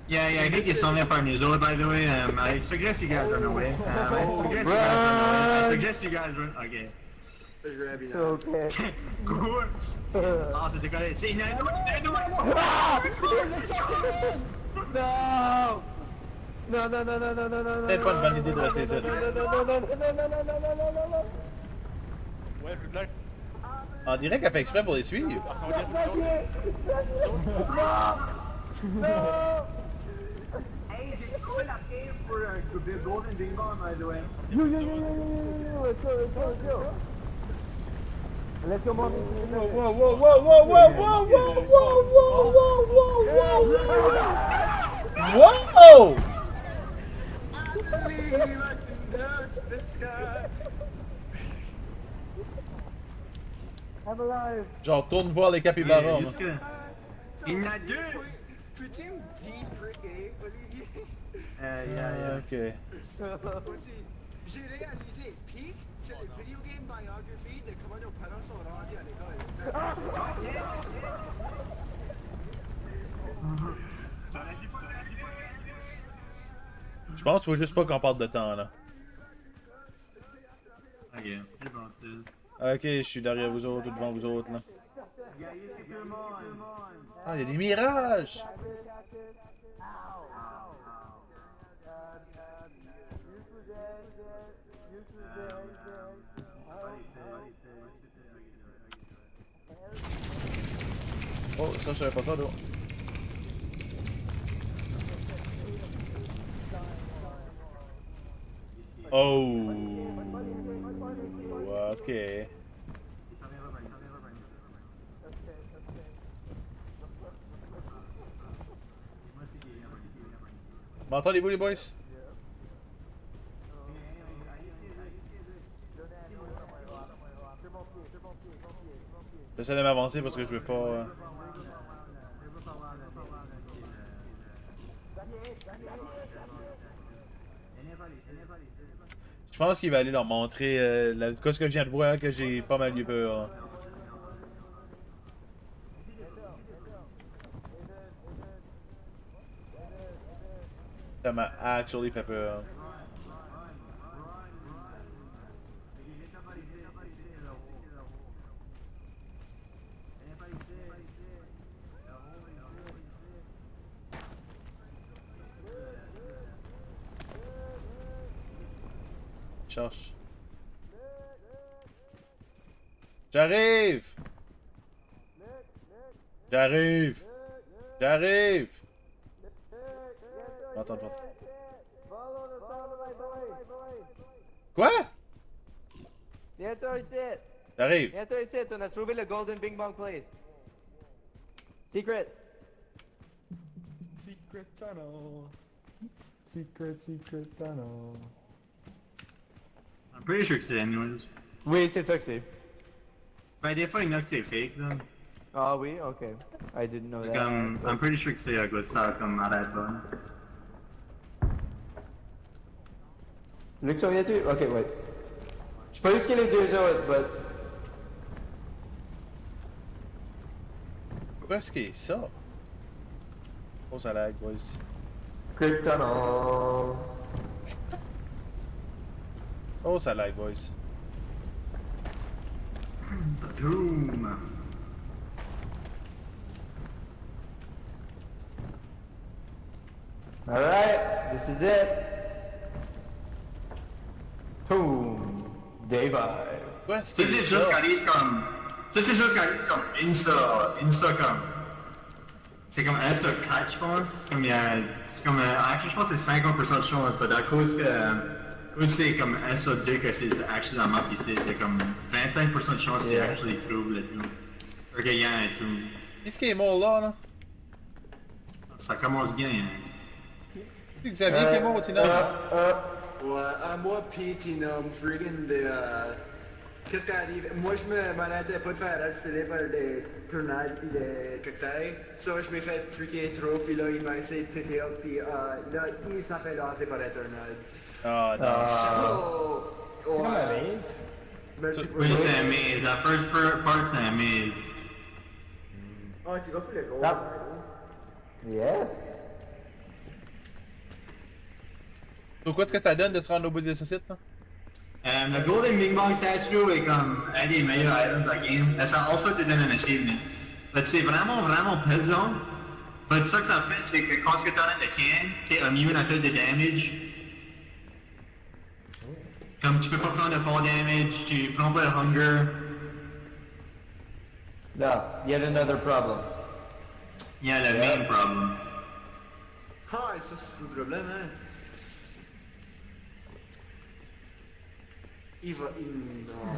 Yeah, I think it's only up on New Zealand, by the way. I suggest you guys run away. I suggest you guys run. Okay. Je vais habiller. Okay. Cool. Ah, c'est décollé. C'est une Ah! No! No, no, no, no, no, no, no, no. Peut-être pas une bonne idée de rester ici. No, no, no, no, no, no, no, no, no, no, no, no. Ouais, plus clair. On dirait qu'elle fait exprès pour les suivre. Ah, ça va dire une chose. No! Hey, j'ai trouvé la cave for the golden ding dong, by the way. Yo, let's go, let's go, let's go. Let's go, mommy. Whoa, whoa, whoa, whoa, whoa, whoa, whoa, whoa, whoa, whoa, whoa, whoa, whoa! I'm alive. Genre, tourne voir les capybaras. moi. Il y en a deux. Peux-tu me deep-breaker, Olivier? Yeah. Ok. Aussi, j'ai réalisé. Peak, c'est le video game biography de comment nos parents sont rendus à l'école. Je pense qu'il faut juste pas qu'on parle de temps, là. Ok, je pense que... Ok, je suis derrière vous autres ou devant vous autres, là. Ah, il y a des mirages! Oh, ça, je savais pas ça, là. Oh! Ok. M'entendez-vous, les boys? J'essaie de m'avancer parce que je veux pas... Je pense qu'il va aller leur montrer ce que je viens de voir, que j'ai pas mal eu peur. Hein. Ça m'a actually fait peur. Cherche. J'arrive! J'arrive! J'arrive! Attends, attends. Quoi? Bientôt ici. J'arrive. Bientôt ici, on a trouvé le Golden Bing Bong Place. Secret. Secret tunnel. Secret tunnel. I'm pretty sure que c'est anyways. Oui, c'est ça que c'est. Ben, des fois, il y en a que c'est fake, là. Ah oui, ok. I didn't know that. Comme, I'm pretty sure que c'est à cause de ça, comme arrête pas. Luc, viens-tu? Ok, wait. Je sais pas où est-ce qu'il y a les deux autres, but... Pourquoi est-ce qu'il y a ça? Oh, ça lag, boys. Secret tunnel. Oh, ça lag, boys. Doom. Alright, this is it. Boom. Day by. Pourquoi est-ce Ça, qu'il y c'est a des choses qui ça? arrivent comme... Ça, c'est des choses qui arrivent comme Insa comme... C'est comme Insa 4, je pense. Comme il y a... C'est comme... Actually, je pense que c'est 50% de chance, mais à cause que c'est comme Insa 2 que c'est actually dans la map ici, c'est comme 25% de chance qu'il Yeah. actually trouve le tout. Ou qu'il y a un tout. Qu'est-ce qui est mort là, là? Ça commence bien, hein. C'est Xavier qui est mort au Tina. Ouais, moi pis Tinum, friggin' Qu'est-ce qui arrive? Moi, je m'arrêtais pas de faire attirer par des tornades pis des cocktails. Ça, je m'ai fait truquer trop, pis là, il m'a essayé de piquer up, pis là, il s'est fait lancer par des tornades. Ah, non. Oh! C'est comme Ouais. un maze. Merci pour Oui, ça. c'est un maze. La first part, c'est un maze. Ah, tu vas plus le gros. Ah. Yes. Donc, qu'est-ce que ça donne de se rendre au bout de ce site, là? Le Golden Big Bang Statue est comme un des meilleurs items de la game. Et ça also te donne un achievement. Mais c'est vraiment, vraiment pesant. Mais ça que ça fait, c'est que quand tu as le tien, t'es immune à tout de damage. Comme tu peux pas prendre de fall damage, tu prends pas de hunger. No, yet another problem. Il y a le main problem. Ah, ça, c'est un problème, hein. Non,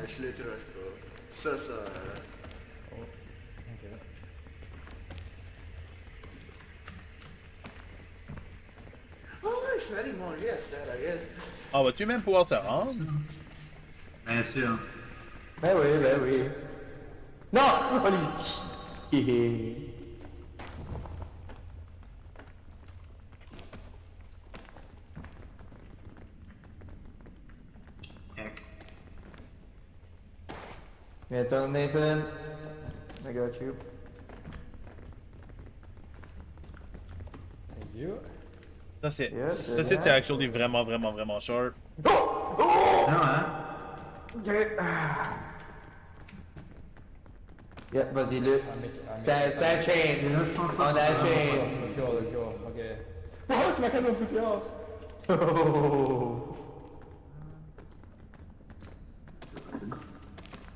je le trust pas. Ça. Ok. Oh, ouais, je suis allé manger à cette heure, I guess. Ah, vas-tu même pouvoir te rendre? Bien sûr. Ben oui. Non! Oli! Heck. Bientôt, Nathan. I got you. Thank you. Ça, c'est. Yeah, Ça, c'est c'est actually vraiment, vraiment, vraiment short. Non, hein? Ok. Yep, vas-y, Luc. Ça change. On a change. Let's go, ok. Oh, tu m'as cassé en poussière!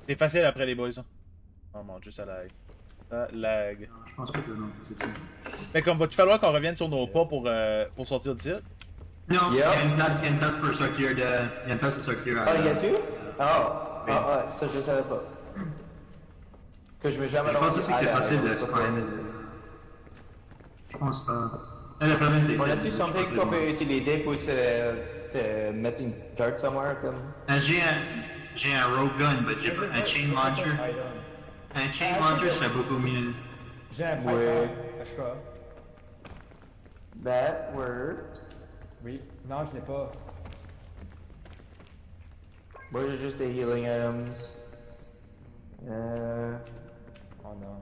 C'est facile après les boys. Hein. Oh mon dieu, ça lag. Ça lag. Je pense pas que c'est tout. Mais comme va-tu falloir qu'on revienne sur nos pas pour sortir du site? Non, Yep. il y a une place pour sortir de... Il y a une place pour sortir. Ah, y a-tu? Ouais, ça je savais pas. Que je m'ai jamais Je pense aussi que c'est Ah, facile de là, se prendre. Je pense pas. Là, le problème, c'est On que a-tu something qu'on peut utiliser pour se mettre une carte somewhere comme? J'ai un rogue gun, mais j'ai pas un chain launcher. Un chain launcher, c'est beaucoup mieux. J'ai un Ouais. pipe HK. That works. Oui. Non, je l'ai pas. Moi j'ai juste des healing items. Oh non.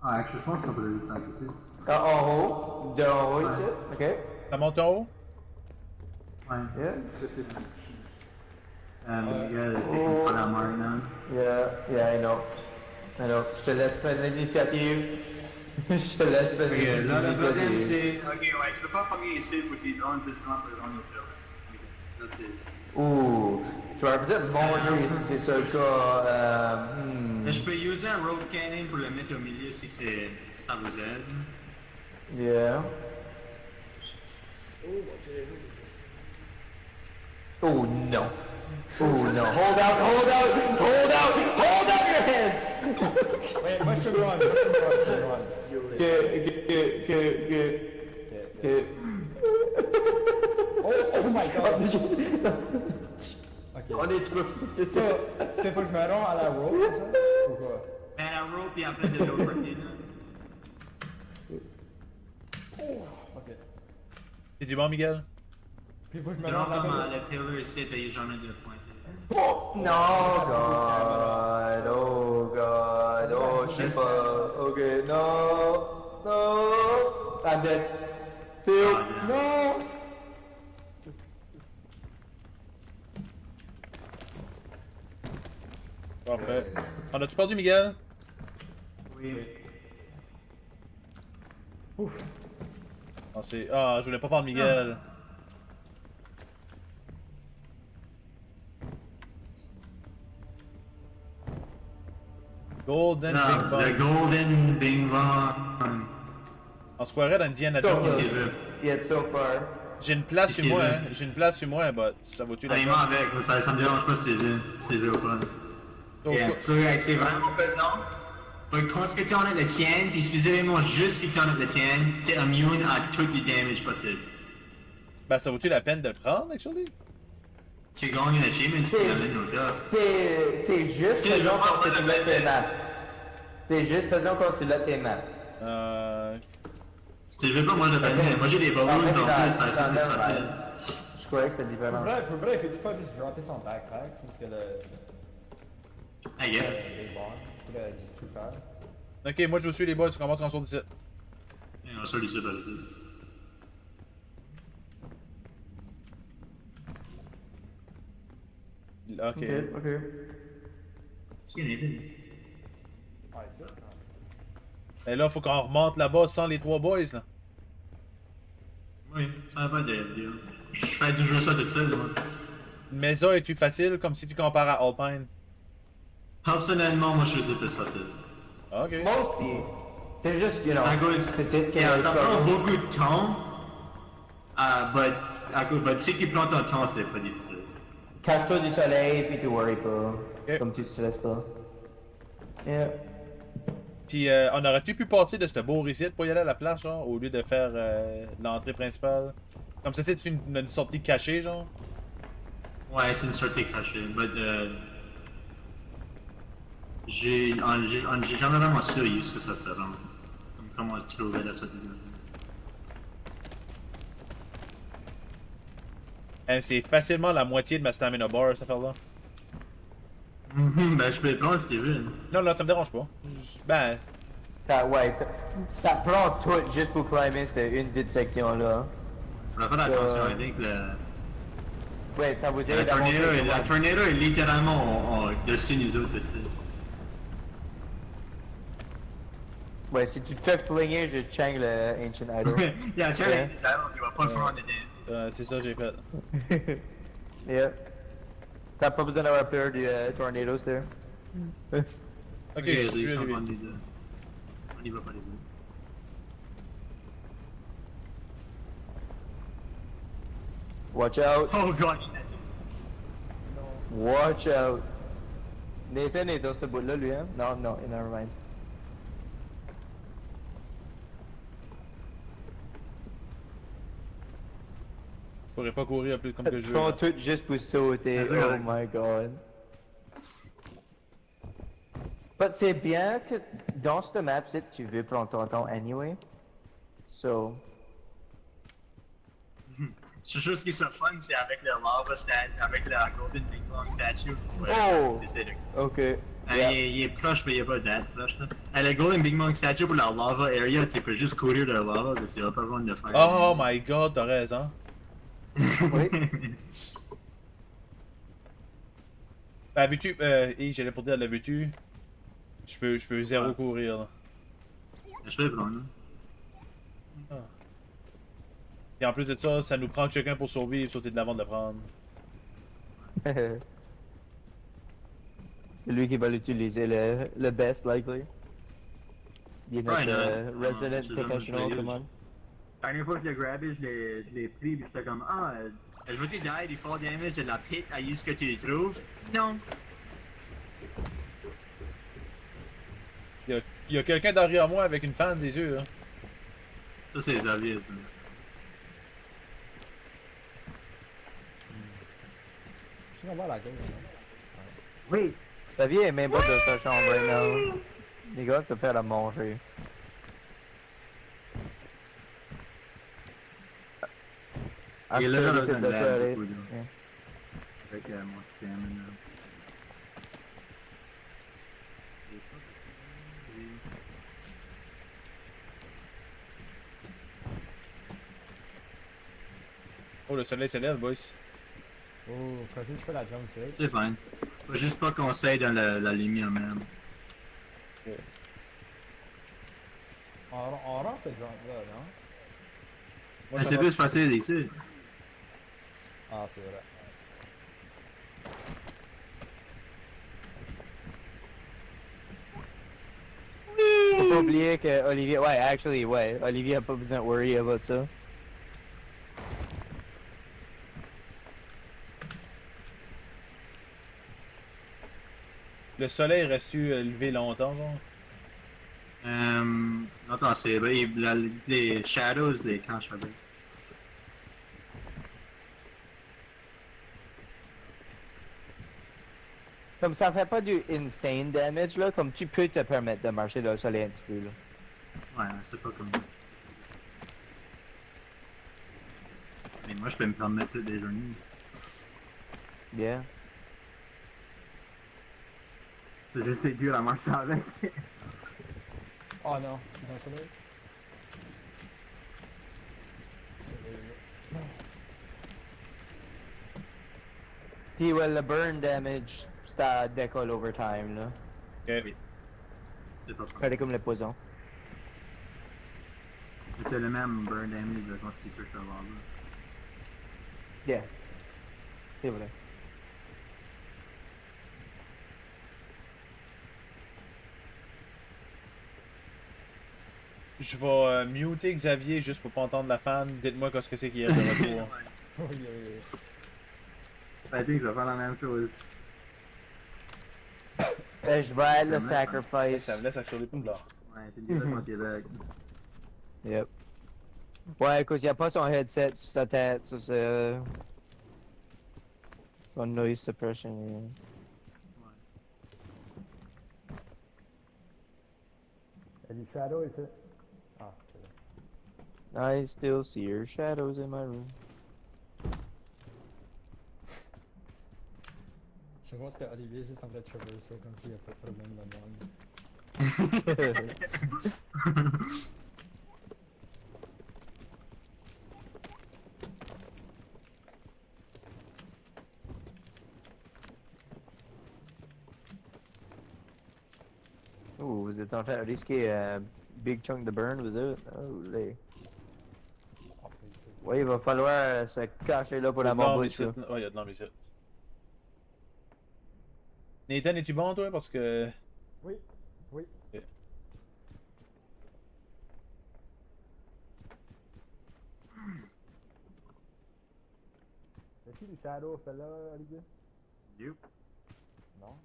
Ah, actually, je pense qu'on peut le faire aussi. Ah, en haut. De en haut ici. Ok. Ça monte en haut? Ouais. Yeah. Miguel, t'es pas la marque, non? Yeah, I know. Je te laisse prendre l'initiative. Je te laisse prendre Ok, là, le problème, l'initiative. c'est... Ok, ouais, tu peux pas premier ici pour tes drones, justement, pour les drones au film. Là, c'est... Ouh. Tu vas peut-être manger si c'est ça le cas. Je peux user un rogue cannon pour le mettre au milieu si ça vous aide. Yeah. Oh no. Oh no. Hold out your hand! Wait, moi je peux run. Good. Oh my god! On Ok. est trop, c'est ça. C'est faut que je me rends à la rope, c'est ça? Ou quoi? Ben, la rope, il y a plein de l'autre côté, là. Ok. C'est du bon, Miguel? Puis faut que je me Devant rende comme là-bas. le pillar ici, t'as jamais de pointer. Oh god, oh je sais pas, ok, no, I'm dead. Phil, Ah, no! Parfait. En as-tu perdu, Miguel? Oui. Ah, je voulais pas prendre Miguel. Golden Big Non, le Bang. Golden Bing Bang. On se croirait dans Indiana Go. Jones. Qu'est-ce qu'il veut? Yet so far. J'ai une place sur Qu'est-ce moi, qu'il hein. veut? J'ai une place sur moi, but ça vaut-tu la peine? Honnêtement, avec, ça me dérange pas si c'est vrai ou pas. Donc, Yeah, so, c'est vraiment pesant. Donc, quand tu en as le tien, puis exclusivement juste si tu en as le tien, t'es immune à tous les damages possibles. Ben, ça vaut-tu la peine de le prendre, actually? Tu gagnes un achievement, tu peux l'amener au top. C'est juste C'est faisons vraiment quand pas tu la l'as peine tes de- maps. C'est juste faisons quand tu l'as tes maps. Si tu veux pas, moi je l'amène. Moi j'ai des balloons en plus, ça va être plus facile. Je croyais que c'était différent. Pour vrai, peux-tu pas juste dropper son backpack since que le I guess. les bons? Tu pourrais juste tout faire. Ok, moi je vous suis les boys, tu commences en saut d'ici. On va sur les super. Ok. Ok. C'est une idée. Ouais, ça. Et là, faut qu'on remonte là-bas sans les 3 boys là. Oui, ça va pas être deal. Je fais toujours ça de seul, moi. Mesa est-tu facile comme si tu compares à Alpine? Personnellement, moi je trouve que c'est plus facile. Ok. Moi aussi. C'est juste, you know, À cause, petite yeah, ça prend beaucoup de temps. But si tu prends ton temps, c'est pas difficile. Cache-toi du soleil, puis tu worry pas. Ok. Comme tu te stresses pas. Yeah. Puis on aurait-tu pu passer de ce beau récit pour y aller à la place, genre, au lieu de faire l'entrée principale? Comme ça, c'est une sortie cachée, genre? Ouais, c'est une sortie cachée, but j'ai jamais vraiment su où ce que ça se rend. Comme comment trouver la sortie de C'est facilement la moitié de ma stamina bar, cette affaire-là. Ben, je peux le prendre si tu veux. Non, non, ça me dérange pas. Ben, Ça prend tout juste pour climber cette une petite section là. Faudra faire attention, I think Ouais, ça vous la aide à monter. tornado est littéralement dessus nous autres, tu sais. Ouais, si tu te fais flinguer, juste chang le Ancient Idol. Yeah, tiens, Ouais. tu vas pas le faire dedans. c'est ça que j'ai fait. Yeah. T'as pas besoin d'avoir peur du tornado, there. Ok, Ok, je suis les arrivé. on y va pas les autres. Watch out. Oh god! Watch out. Nathan est dans ce bout-là, lui, hein? Non, non, never mind. Je pourrais pas courir plus comme que je Ils veux. font là. tout juste pour sauter. Ah, Oh ouais. my god. But c'est bien que dans cette map, tu veux prendre ton temps anyway. So. C'est juste ce qui est fun, c'est avec le lava statue, avec la golden big long statue. Ouais, Oh! c'est ça. Ok. Il est proche, mais il est pas that proche, là. Le golden big long statue pour la lava area, tu peux juste courir de la lava, parce qu'il y a pas besoin de faire. Oh my god, t'as raison. Oui. La veux-tu, j'allais pour dire, la veux-tu? Je peux zéro Ouais. courir, là. Je peux le prendre, là. Et en plus de ça, ça nous prend quelqu'un pour survivre, sauter de l'avant de le prendre. C'est lui qui va l'utiliser le best likely. Il est notre Ouais, non. resident C'est jamais professional, le come on. La dernière fois que je l'ai grabé, je l'ai pris, puis j'étais comme, je veux te die du fall damage de la pit à ce que tu le trouves. Non. Il y a quelqu'un derrière moi avec une fan des yeux, là. Ça, c'est Xavier, ça. Je vais voir la gueule. Oui. Ta vie est même pas dans ta chambre right now. Les gars, te faire à manger. Il est là After dans this is un the lab, toilet. beaucoup, là. Yeah. Avec mon stamina. Oh, le soleil se lève, boys. Oh, quand je fais la jump set. C'est fine. Faut juste pas qu'on s'aille dans la lumière même. On rend ce jump là, non? Moi, Mais ça c'est va. plus facile ici. Ah, c'est vrai. Faut pas oublier que Olivier, ouais, actually, ouais, Olivier a pas besoin de worry about ça. Le soleil reste-tu levé longtemps, genre? Attends, c'est les shadows, les camps shadows. Comme ça fait pas du insane damage là, comme tu peux te permettre de marcher dans le soleil un petit peu là. Ouais, c'est pas comme. Mais moi, je peux me permettre toutes les journées. Bien. C'est juste c'est dur à marcher avec. Oh non, dans le soleil. Puis ouais, le burn damage, ça décolle over time là. Ok. C'est pas grave. Fallait comme le poison. C'est le même burn damage quand tu touches la lava. Yeah. C'est vrai. Je vais muter Xavier juste pour pas entendre la fan. Dites-moi qu'est-ce que c'est qu'il y a de retour. Oui, oui, oui. I think je vais faire la même chose. Je vais aller le Vraiment? sacrifice. Ça me laisse actually pour là. Ouais, t'es déjà quand t'es là. Yep. Ouais, écoute, y a pas son headset sur sa tête, ça c'est... Son noise suppression. Il y a des shadows ici. Ah, c'est là. I still see your shadows in my room. Je pense que Olivier est juste en train de traverser comme s'il n'y a pas de problème dans le monde. Oh, vous êtes en train de risquer un big chunk de burn, vous êtes? Oh, les... Ouais, il va falloir se cacher là pour la mort Ouais, il y a de l'ombre ici. Nathan, es-tu bon toi? Parce que. Oui, oui. Ok. Est-ce qu'il y a des shadows fait là, Olivier? Yep. Non?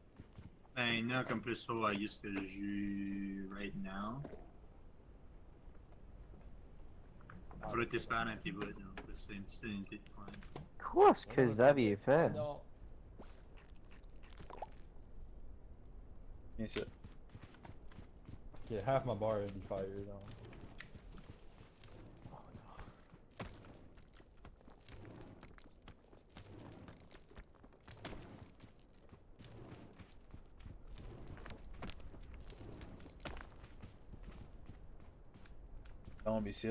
Ben, il y en a comme plus haut à ce que je joue right now. Faudrait t'espérer un petit bout, donc c'est une petite unité de point. Quoi ce que Xavier fait? Non. Bien sûr. Ok, half my bar would be fire, non. Tombe ici.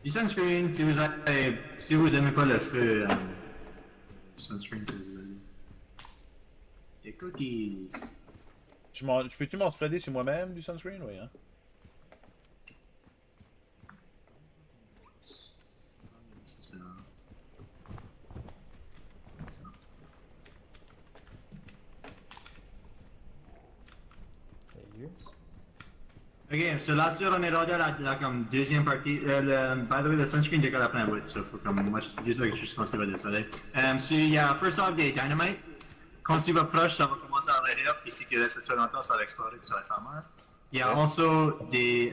Du sunscreen, si vous aimez pas le feu, sunscreen, c'est désolé. Des cookies. Je peux-tu m'en spreader sur moi-même du sunscreen? Oui, hein? C'est ça. Hey, you? Ok, so là sur on est rendu à la comme deuxième partie. By the way, le sunscreen décolle à plein bout, so faut comme moi je pense qu'il va descendre. So il y a first off des dynamite. Quand tu vas proche, ça va commencer à light up, et si tu restes trop longtemps, ça va exploser, ça va faire mal. Il y a also des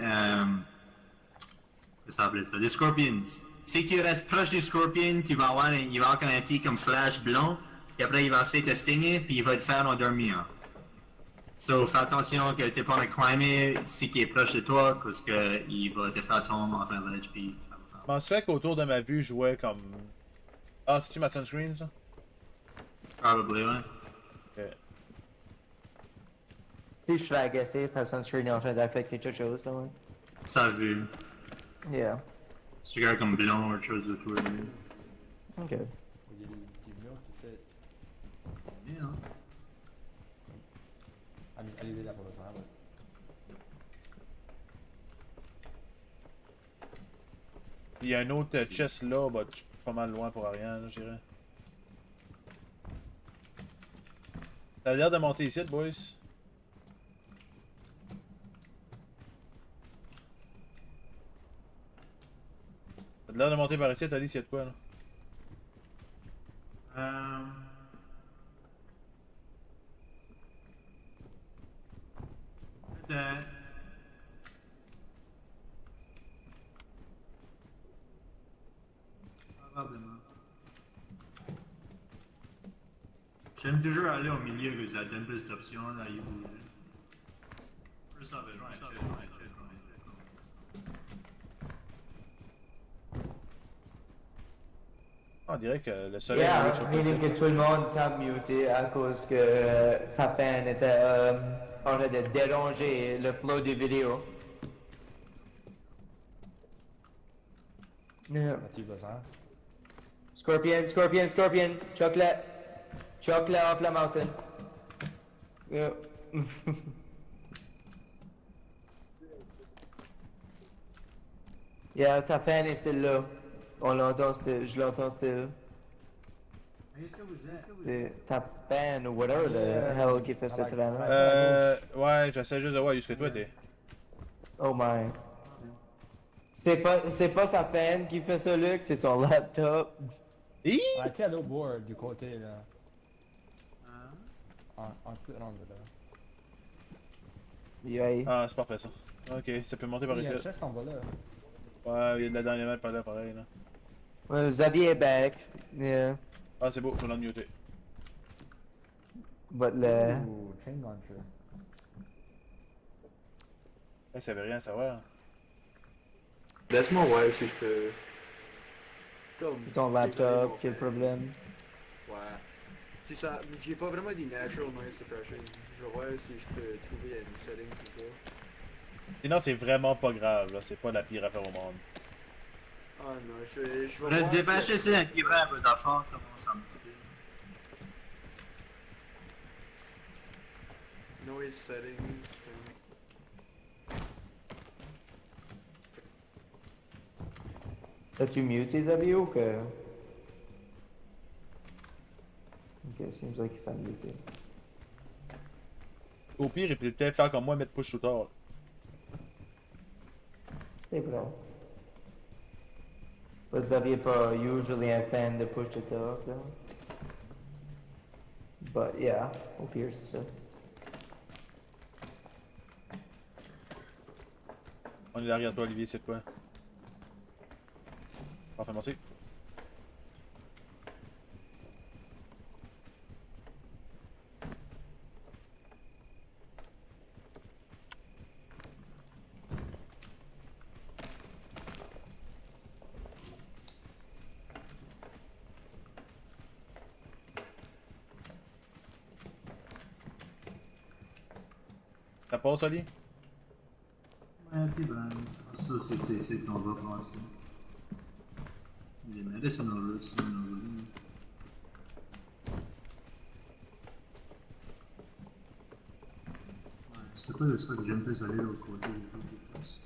ça s'appelle ça, des scorpions. Si tu restes proche du scorpion, il va avoir comme un petit comme flash blanc, et après il va essayer de te stigner, puis il va te faire endormir. So, fais attention que t'es pas en climber si tu es proche de toi, parce que il va te faire tomber en fin de ledge, puis ça va faire. Comment ça fait qu'autour de ma vue, je vois comme. Ah, c'est-tu ma sunscreen ça? Probably, ouais. Ok. Si je serais agacé, ta sunscreen est en train d'affecter quelque chose, là, ouais. Ça a vu. Yeah. Si tu regardes comme blanc ou autre chose autour de lui. Ok. Il y a des murs qui s'est. Yeah. Allez, là pour le sang, ouais. Il y a un autre chest là, bah, je suis pas mal loin pour rien, là, je dirais. Ça a l'air de monter ici, boys. Ça a l'air de monter vers ici, t'as dit s'il y a de quoi là? Peut-être. Probablement. j'aime toujours aller au milieu que ça donne plus d'options à y bouger. Plus ça besoin, On dirait que le soleil Yeah, est sur meaning que tout le monde t'a muté à cause que ta fan était en train de déranger le flow des vidéos. Yeah. As-tu besoin? Scorpion, scorpion, scorpion, chocolate. Chocolate off la mountain. Yeah. Yeah, ta fan est still là. On l'entend still, je l'entends still. C'est ta fan ou whatever the hell qui fait ce travail. Ouais, j'essaie juste de voir où est-ce que toi t'es. Oh my. C'est pas sa fan qui fait ça, Luc, c'est son laptop. Hi! Ah, tu es à l'autre bord, du côté, là. En plus, non, de là. Yeah. Ah, c'est parfait ça. Ok, ça peut monter par Il y ici. a une chaise en bas là. Ouais, il y a de la dynamite par là, pareil là. Xavier est back. Yeah. Ah, c'est beau, je vais l'unmuter. But le... Ouh, chain launcher. Hey, ça veut rien savoir. Laisse-moi voir si je peux. Comme. Ton laptop, quel problème? Ouais. Si ça. J'ai pas vraiment des natural noise suppression. Je vais voir si je peux trouver une setting pour ça. Sinon, c'est vraiment pas grave, là. C'est pas la pire affaire au monde. Ah non, je vais Faudrait voir te si- dépêcher, c'est un petit peu à vos affaires, comment ça me fait. Noise settings. T'as-tu muté Xavier ou que... Ok, seems like ça muté. Au pire, il peut peut-être faire comme moi, mettre push shooter. C'est vrai. But Xavier pas usually un fan de push it up, là. But yeah, au pire c'est ça. On est derrière toi, Olivier, c'est quoi? Parfait, merci. Ça passe, Oli? Ouais, puis ben, ça c'est ton va passer. Il est mêlé sur nos routes, sur nos routes. Ouais, c'est pas de ça que j'aime plus aller de l'autre côté des autres places.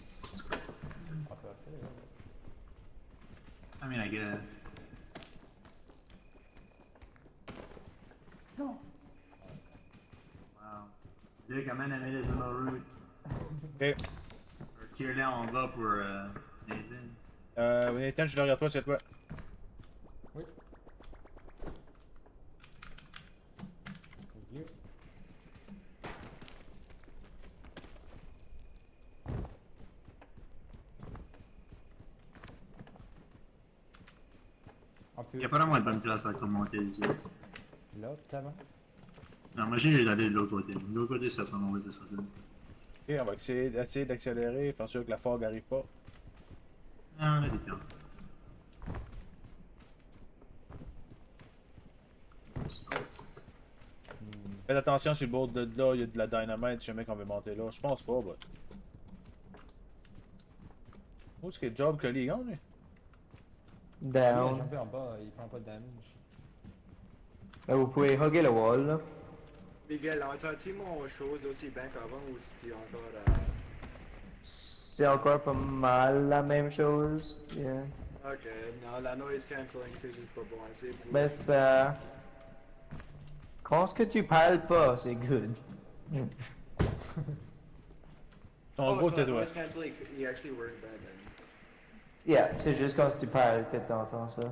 I mean, I guess. Non. Wow. Dieu, comment on est sur nos routes? Ok. Tire-les en bas pour Nathan. Nathan, je suis derrière toi, c'est quoi? Oui. Thank you. On peut... Il n'y a pas vraiment de bonne place à commenter ici. Là, t'avant? Non, moi j'ai d'aller de l'autre côté. De l'autre côté, ça prend envie de se faire. Ok, on va essayer d'accélérer, faire sûr que la fog arrive pas. Non, mais tiens. Faites attention sur le bord de là, il y a de la dynamite si jamais qu'on veut monter là. Je pense pas, but. Où est-ce que le job que les gars, lui? Il a Down. jumpé en bas, il prend pas de damage. Là, vous pouvez hugger le wall, là. Miguel, entends-tu mon chose aussi bien qu'avant ou si tu es encore C'est encore pas mal la même chose. Yeah. Ok, non, la noise cancelling c'est juste pas bon, c'est pour... Mais c'est pas... Quand ce que tu parles pas, c'est good. En gros, so t'es the toi. noise cancelling, he actually worked bad then. Yeah, c'est juste quand tu parles que t'entends ça.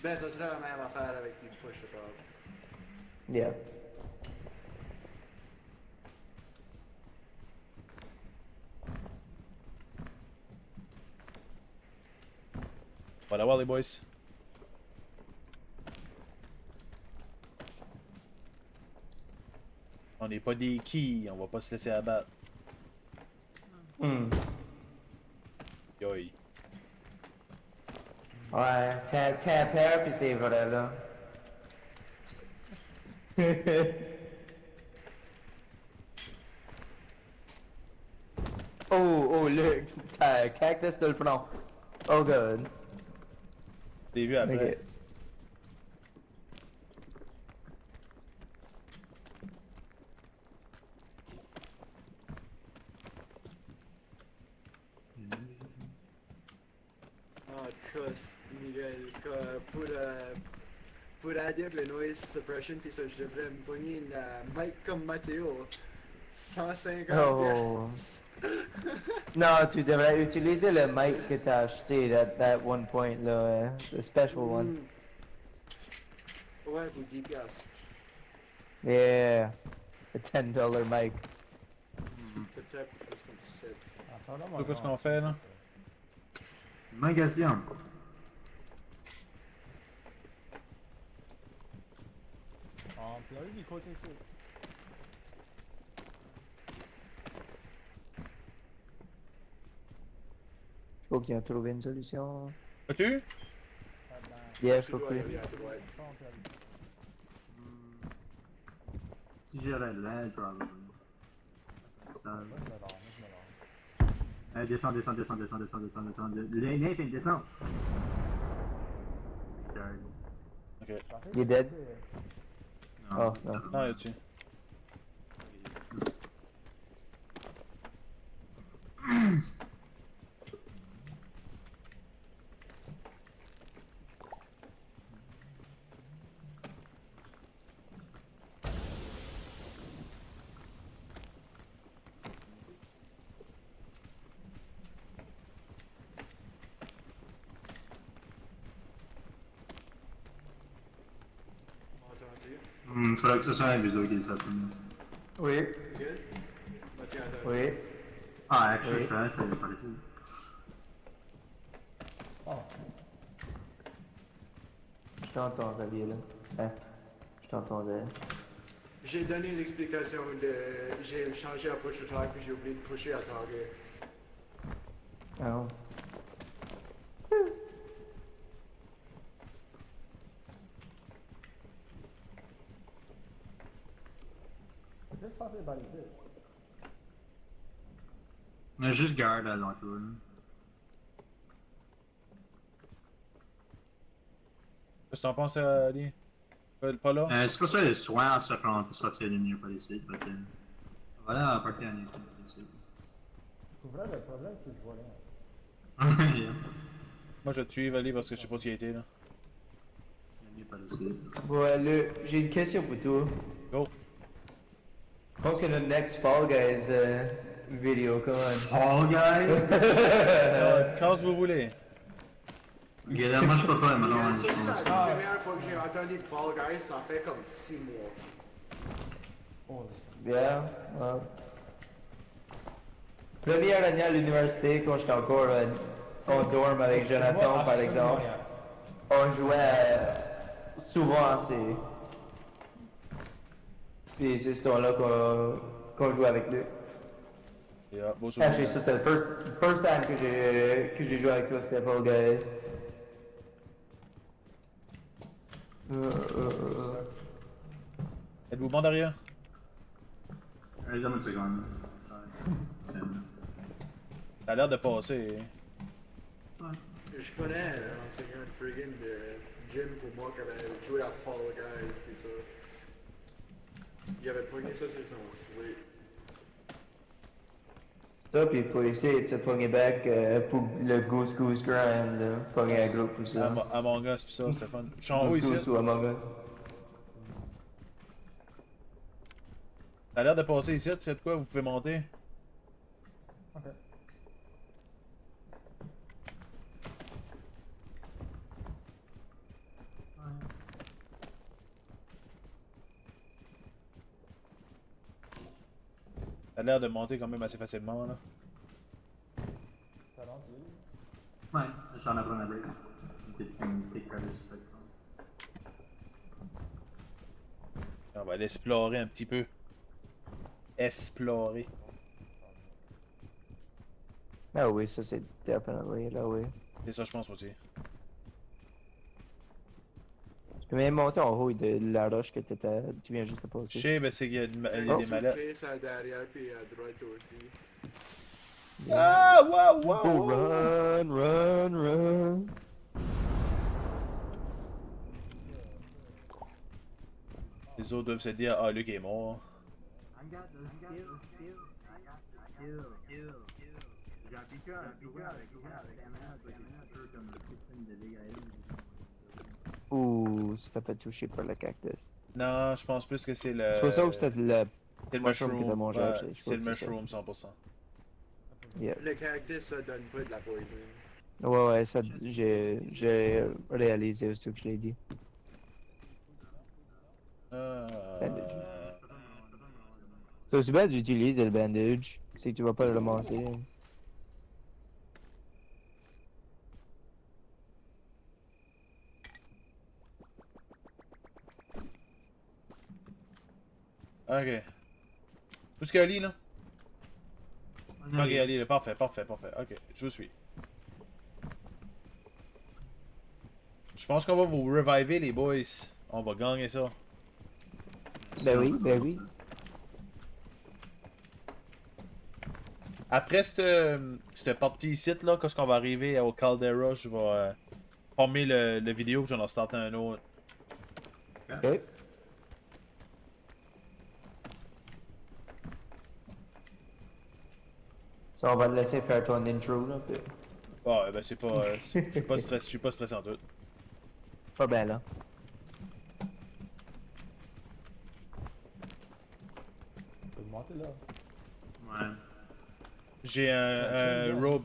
Ben, ça serait la même affaire avec les push-up. Yeah. On va l'avoir, les boys. On n'est pas des quilles, on va pas se laisser abattre. Hmm. Yoï. Ouais, tiens peur pis c'est vrai là. Oh, le cactus de le front. Oh god. Je l'ai vu après. Ok. Ah, trust, Miguel, pour dire le noise suppression, pis ça, je devrais me pogner une mic comme Mathéo. 150 Oh. Non, tu devrais utiliser le mic que t'as acheté, that one point là, the special one. Ouais, pour 10 piastres. Yeah. The $10 mic. Peut-être plus comme 7. C'est quoi ce qu'on fait là? Magazine. Employé du côté ici. Je crois qu'ils ont trouvé une solution. As-tu? Yeah, je Tu crois dois y que. aller à droite. Si j'aurais l'air, probablement. Ça... Descends. Nathan, descends. Ok. Il est dead? Non, Oh, non. Non, y'a-tu? Entendu? Faudrait que ce soit un vidéo qui le fasse. Oui, Miguel? Mathieu, entendu? oui. Ah, actually, Oui. ça, c'est pas ici. Je t'entendais, lui, là. Hein? Je t'entendais. J'ai donné l'explication de. J'ai changé à push attack puis j'ai oublié de pusher à target. Oh. Qu'est-ce que tu fais par ici? On a juste garde à l'entour. Qu'est-ce que t'en penses, Ali? Pas là? C'est pour ça que le soin se prend pour sortir de mieux par ici. Voilà, partir en équipe. Pour vrai, le problème, c'est que je vois rien. Moi, je vais te suivre, Ali, parce que je sais pas où tu y été là. Il est pas ici. Ouais, j'ai une question pour toi. Go! Je pense que notre next Fall Guys vidéo, come on. All guys! Quand vous voulez. Ok, là, moi je peux pas, mais non, Ça, c'est la première fois que j'ai entendu Fall Guys, ça fait comme 6 mois. Oh, Yeah, ouais. Première année à l'université, quand j'étais encore en dorm avec Jonathan, par exemple, on jouait souvent assez. Puis c'est ce temps-là qu'on jouait avec lui. Yeah, beau Actually, souvenir. c'était le first time que j'ai joué avec toi, c'était Fall Guys. Êtes-vous bon derrière? Donne-moi une seconde. Ça a l'air de passer. Je connais un enseignant de friggin' de gym pour moi qui avait joué à Fall Guys pis ça. Il avait pogné ça sur son sweat. Ça, puis pour essayer de se pogner back pour le Goose Goose Grind, là, pogner un groupe tout ça. Among Us pis ça, c'était fun. Je suis en haut ici. Goose ou Among Us. Ça a l'air de passer ici, tu sais de quoi? Vous pouvez monter. ok. Ça a l'air de monter quand même assez facilement là. Ça rentre, oui. Ouais, j'en ai pris un break. Take credit, On va aller explorer un petit peu. explorer. Ah oui, ça c'est definitely là, oui. C'est ça, je pense aussi. Tu peux même monter en haut de la roche que tu viens juste de Je passer. sais, mais c'est qu'il y a, il y a Il y a des mallettes. Chris à derrière puis à droite aussi. Ah, wow, wow, Oh, wow. run! Les autres doivent se dire, ah, Luc est mort. I got the skill. J'ai appliqué un joueur avec caméra, c'est un peu comme le système de DAM. Ouh, ça fait toucher par le cactus. Non, je pense plus que c'est C'est pour ça que c'était le c'est le mushroom que t'as mushroom. mangé, Ouais, actually. Je c'est le crois que c'est ça. mushroom 100%. Yeah. Le cactus, ça donne pas de la poison. Ouais, ça, j'ai réalisé aussi que je l'ai dit. C'est aussi bien d'utiliser le bandage, c'est que tu vas pas le ramasser. Ok. Où est-ce qu'il y a Ali, là? Ok, Ali, là. Parfait. Ok, je vous suis. Je pense qu'on va vous reviver, les boys. On va gagner ça. Ben oui. Après cette partie ici, là, quand on va arriver au Caldera, je vais former le vidéo, puis je vais en starter un autre. Ok. Ça, on va te laisser faire ton intro, là. Puis... Ouais, ben c'est pas. Je suis pas stressé en tout. Pas bien, là. Tu peux monter là. Ouais. J'ai un robe.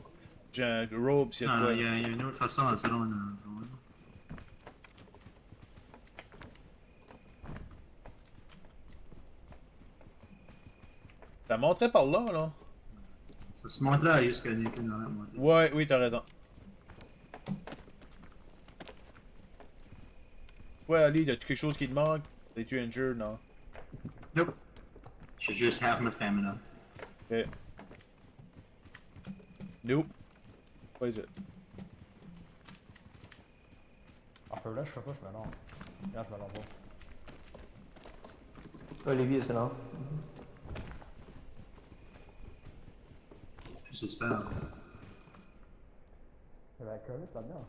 J'ai un robe s'il y a de Non, quoi. il y a une autre façon selon le. Ça monterait par là, là. Ça se monte là jusqu'à Nathan dans la montée. Ouais, oui, t'as raison. Ouais, Ali, y'a-tu quelque chose qui te manque? Es-tu injured? Non. Nope. J'ai juste half my stamina. Ok. Nope. What is it? Ah, là, je sais pas, je me lance. Là, je me lance pas. Olivier, c'est là. J'espère. C'est la Curtis là-dedans.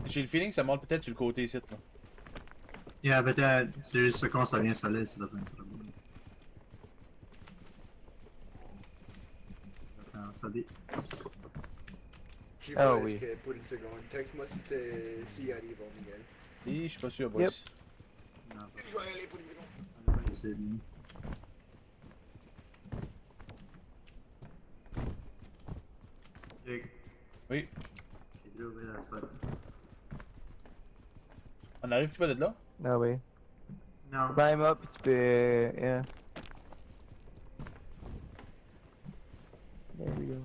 J'ai le feeling que ça monte peut-être sur le côté ici, là. Yeah, peut-être. C'est juste que quand ça vient solide, ça doit pas être un problème. Attends, ça dit. J'y Ah vais oui. pour une seconde. Texte-moi s'il arrive, bon, Miguel. Et je suis pas sûr, boys. Yep. Non, pas. Je vais y aller pour une seconde. On va essayer de lui. Jake, Oui. j'ai dû ouvrir la porte. On arrive pas de là? Ah oui. Non. Climb up, tu peux... Yeah. There we go.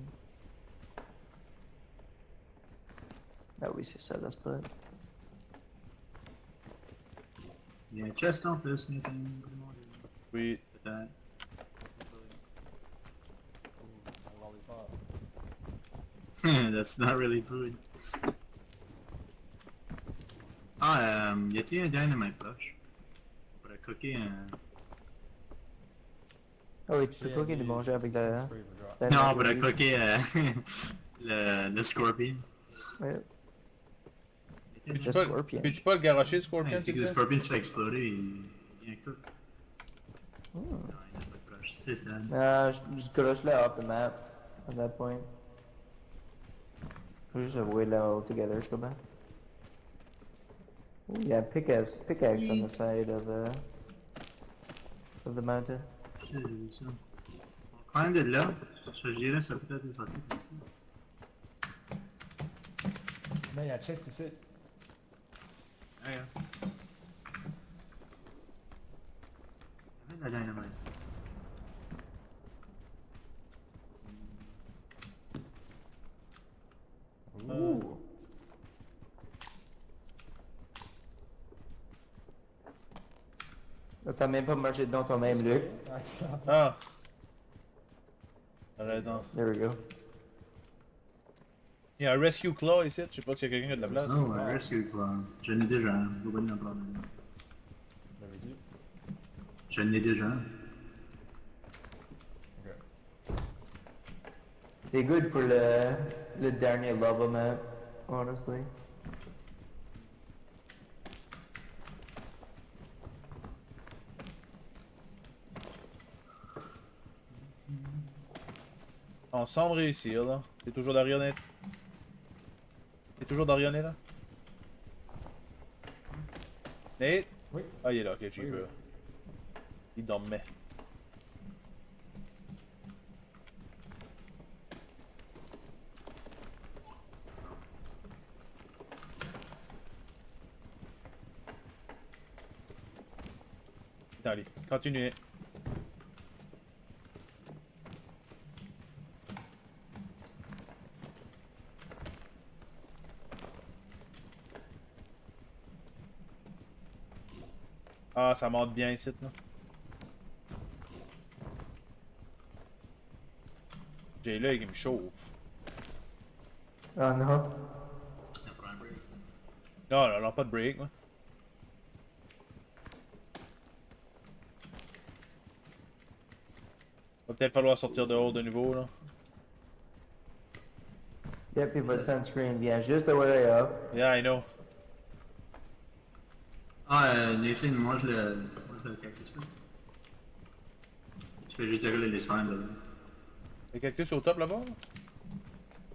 Ah oui, c'est ça, la spot. Il y a un chest en plus, Nathan. Oui. Peut-être. Un lollipop. That's not really food. Ah, y a-t-il un dynamite poche? On pourrait coquer un. Ah oui, tu peux pas qu'il le manger avec la... Spray for drop. la Non, on magie. pourrait coquer le scorpion. Ouais. Peux-tu Le pas, Scorpion. peux-tu pas le garocher, le Scorpion, Ouais, s'il si te le plaît? scorpion se fait exploder, il vient avec tout. Hmm. Non, il n'a pas de poche. C'est ça. Just cross là off the map at that point. We'll just avoid that altogether, je comprends. Oh yeah, pickaxe on the side of the mountain. J'ai vu ça. On prend de là. Je dirais ça peut être plus facile comme ça. Mais il y a chest ici. Ouais, La dynamite. Ouh! T'as même pas marché dedans toi-même, Luc. Ah! T'as raison. There we go. Il y a un Rescue Claw ici, je sais pas s'il y a quelqu'un qui a de la place. Oh, ouais, rescue quoi. Je l'ai déjà. Pas de problème. Vous l'avez dit? Je l'ai déjà. Ok. C'est good pour le dernier lava map, honestly. On semble réussir là. T'es toujours d'Arionnet. T'es toujours d'Arionnet là? Nate? Oui. Ah, il est là, ok, j'ai Oui, peur. oui. Il dormait. Allez, continuez. Ah, ça monte bien ici, là. J'ai l'œil qui me chauffe. Oh non. Non, non, non, pas de break, moi. Va peut-être falloir sortir dehors de nouveau, là. Yep, puis votre sunscreen vient juste de way up. Yeah, I know. Ah, Nathan, moi je le cactus. Tu fais juste dérouler les spines là. Il y a cactus au top là-bas?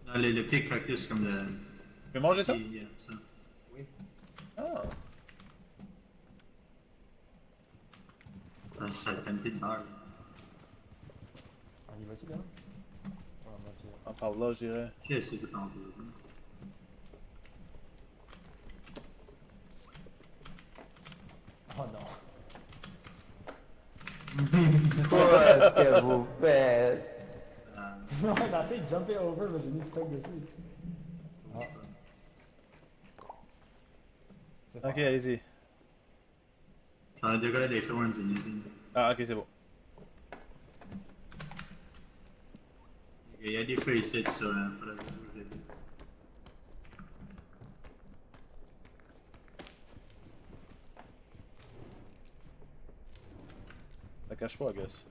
Non, le petit cactus comme le. Tu peux manger ça? Ça. Oui. Ah. Ça a tenté de beurre. On y va-tu là? Ouais, on va-tu là? On parle là, je dirais. Je sais, c'est pas un peu. Oh non. Qu'est-ce que vous faites? Non, j'ai essayé de jumper over, mais j'ai mis du truc dessus. Ah. C'est fort. Ok, allez-y. Ça a décollé des thorns et Nathan. Ah, ok, c'est bon. Il y a des feux ici sur la phrase. Ça cache pas, I guess.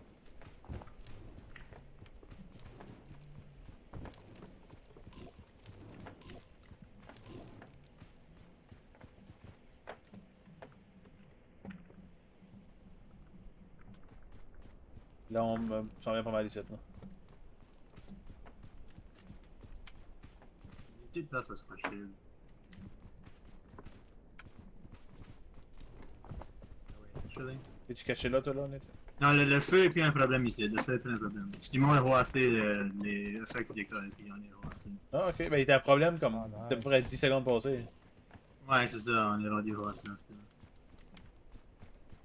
Là, on s'en vient pas mal ici, là. Il y a une place à se cacher. Actually. Es-tu caché là, toi, là, Nathan? Non, le feu est plus un problème ici. Le feu est plus un problème. Si tout le monde voit assez les effets qui décollent, puis on est assez. Ah, ok. Ben, il était un problème comme. Ah, nice. T'as près 10 secondes passées. Ouais, c'est ça, on est rendu voir ça.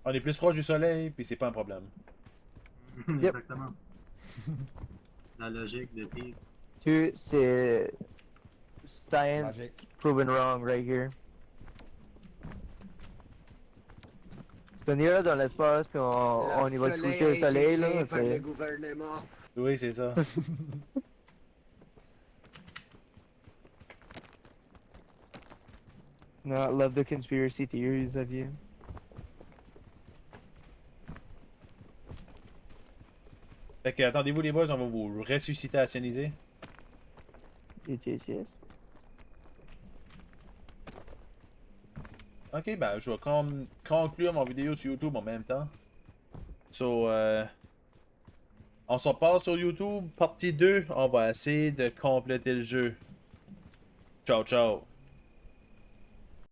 On est plus proche du soleil, puis c'est pas un problème. Exactement. La logique de tir. Tu, c'est science Magique. proven wrong right here. Venir là dans l'espace, puis on y va toucher au soleil, là. Par le C'est... gouvernement. Oui, c'est ça. No, I love the conspiracy theories of you. Fait que, attendez-vous, les boys, on va vous ressusciter à Sionisé. Yes. Ok, ben, je vais conclure mon vidéo sur YouTube en même temps. So, on se repasse sur YouTube, partie 2. On va essayer de compléter le jeu. Ciao, ciao.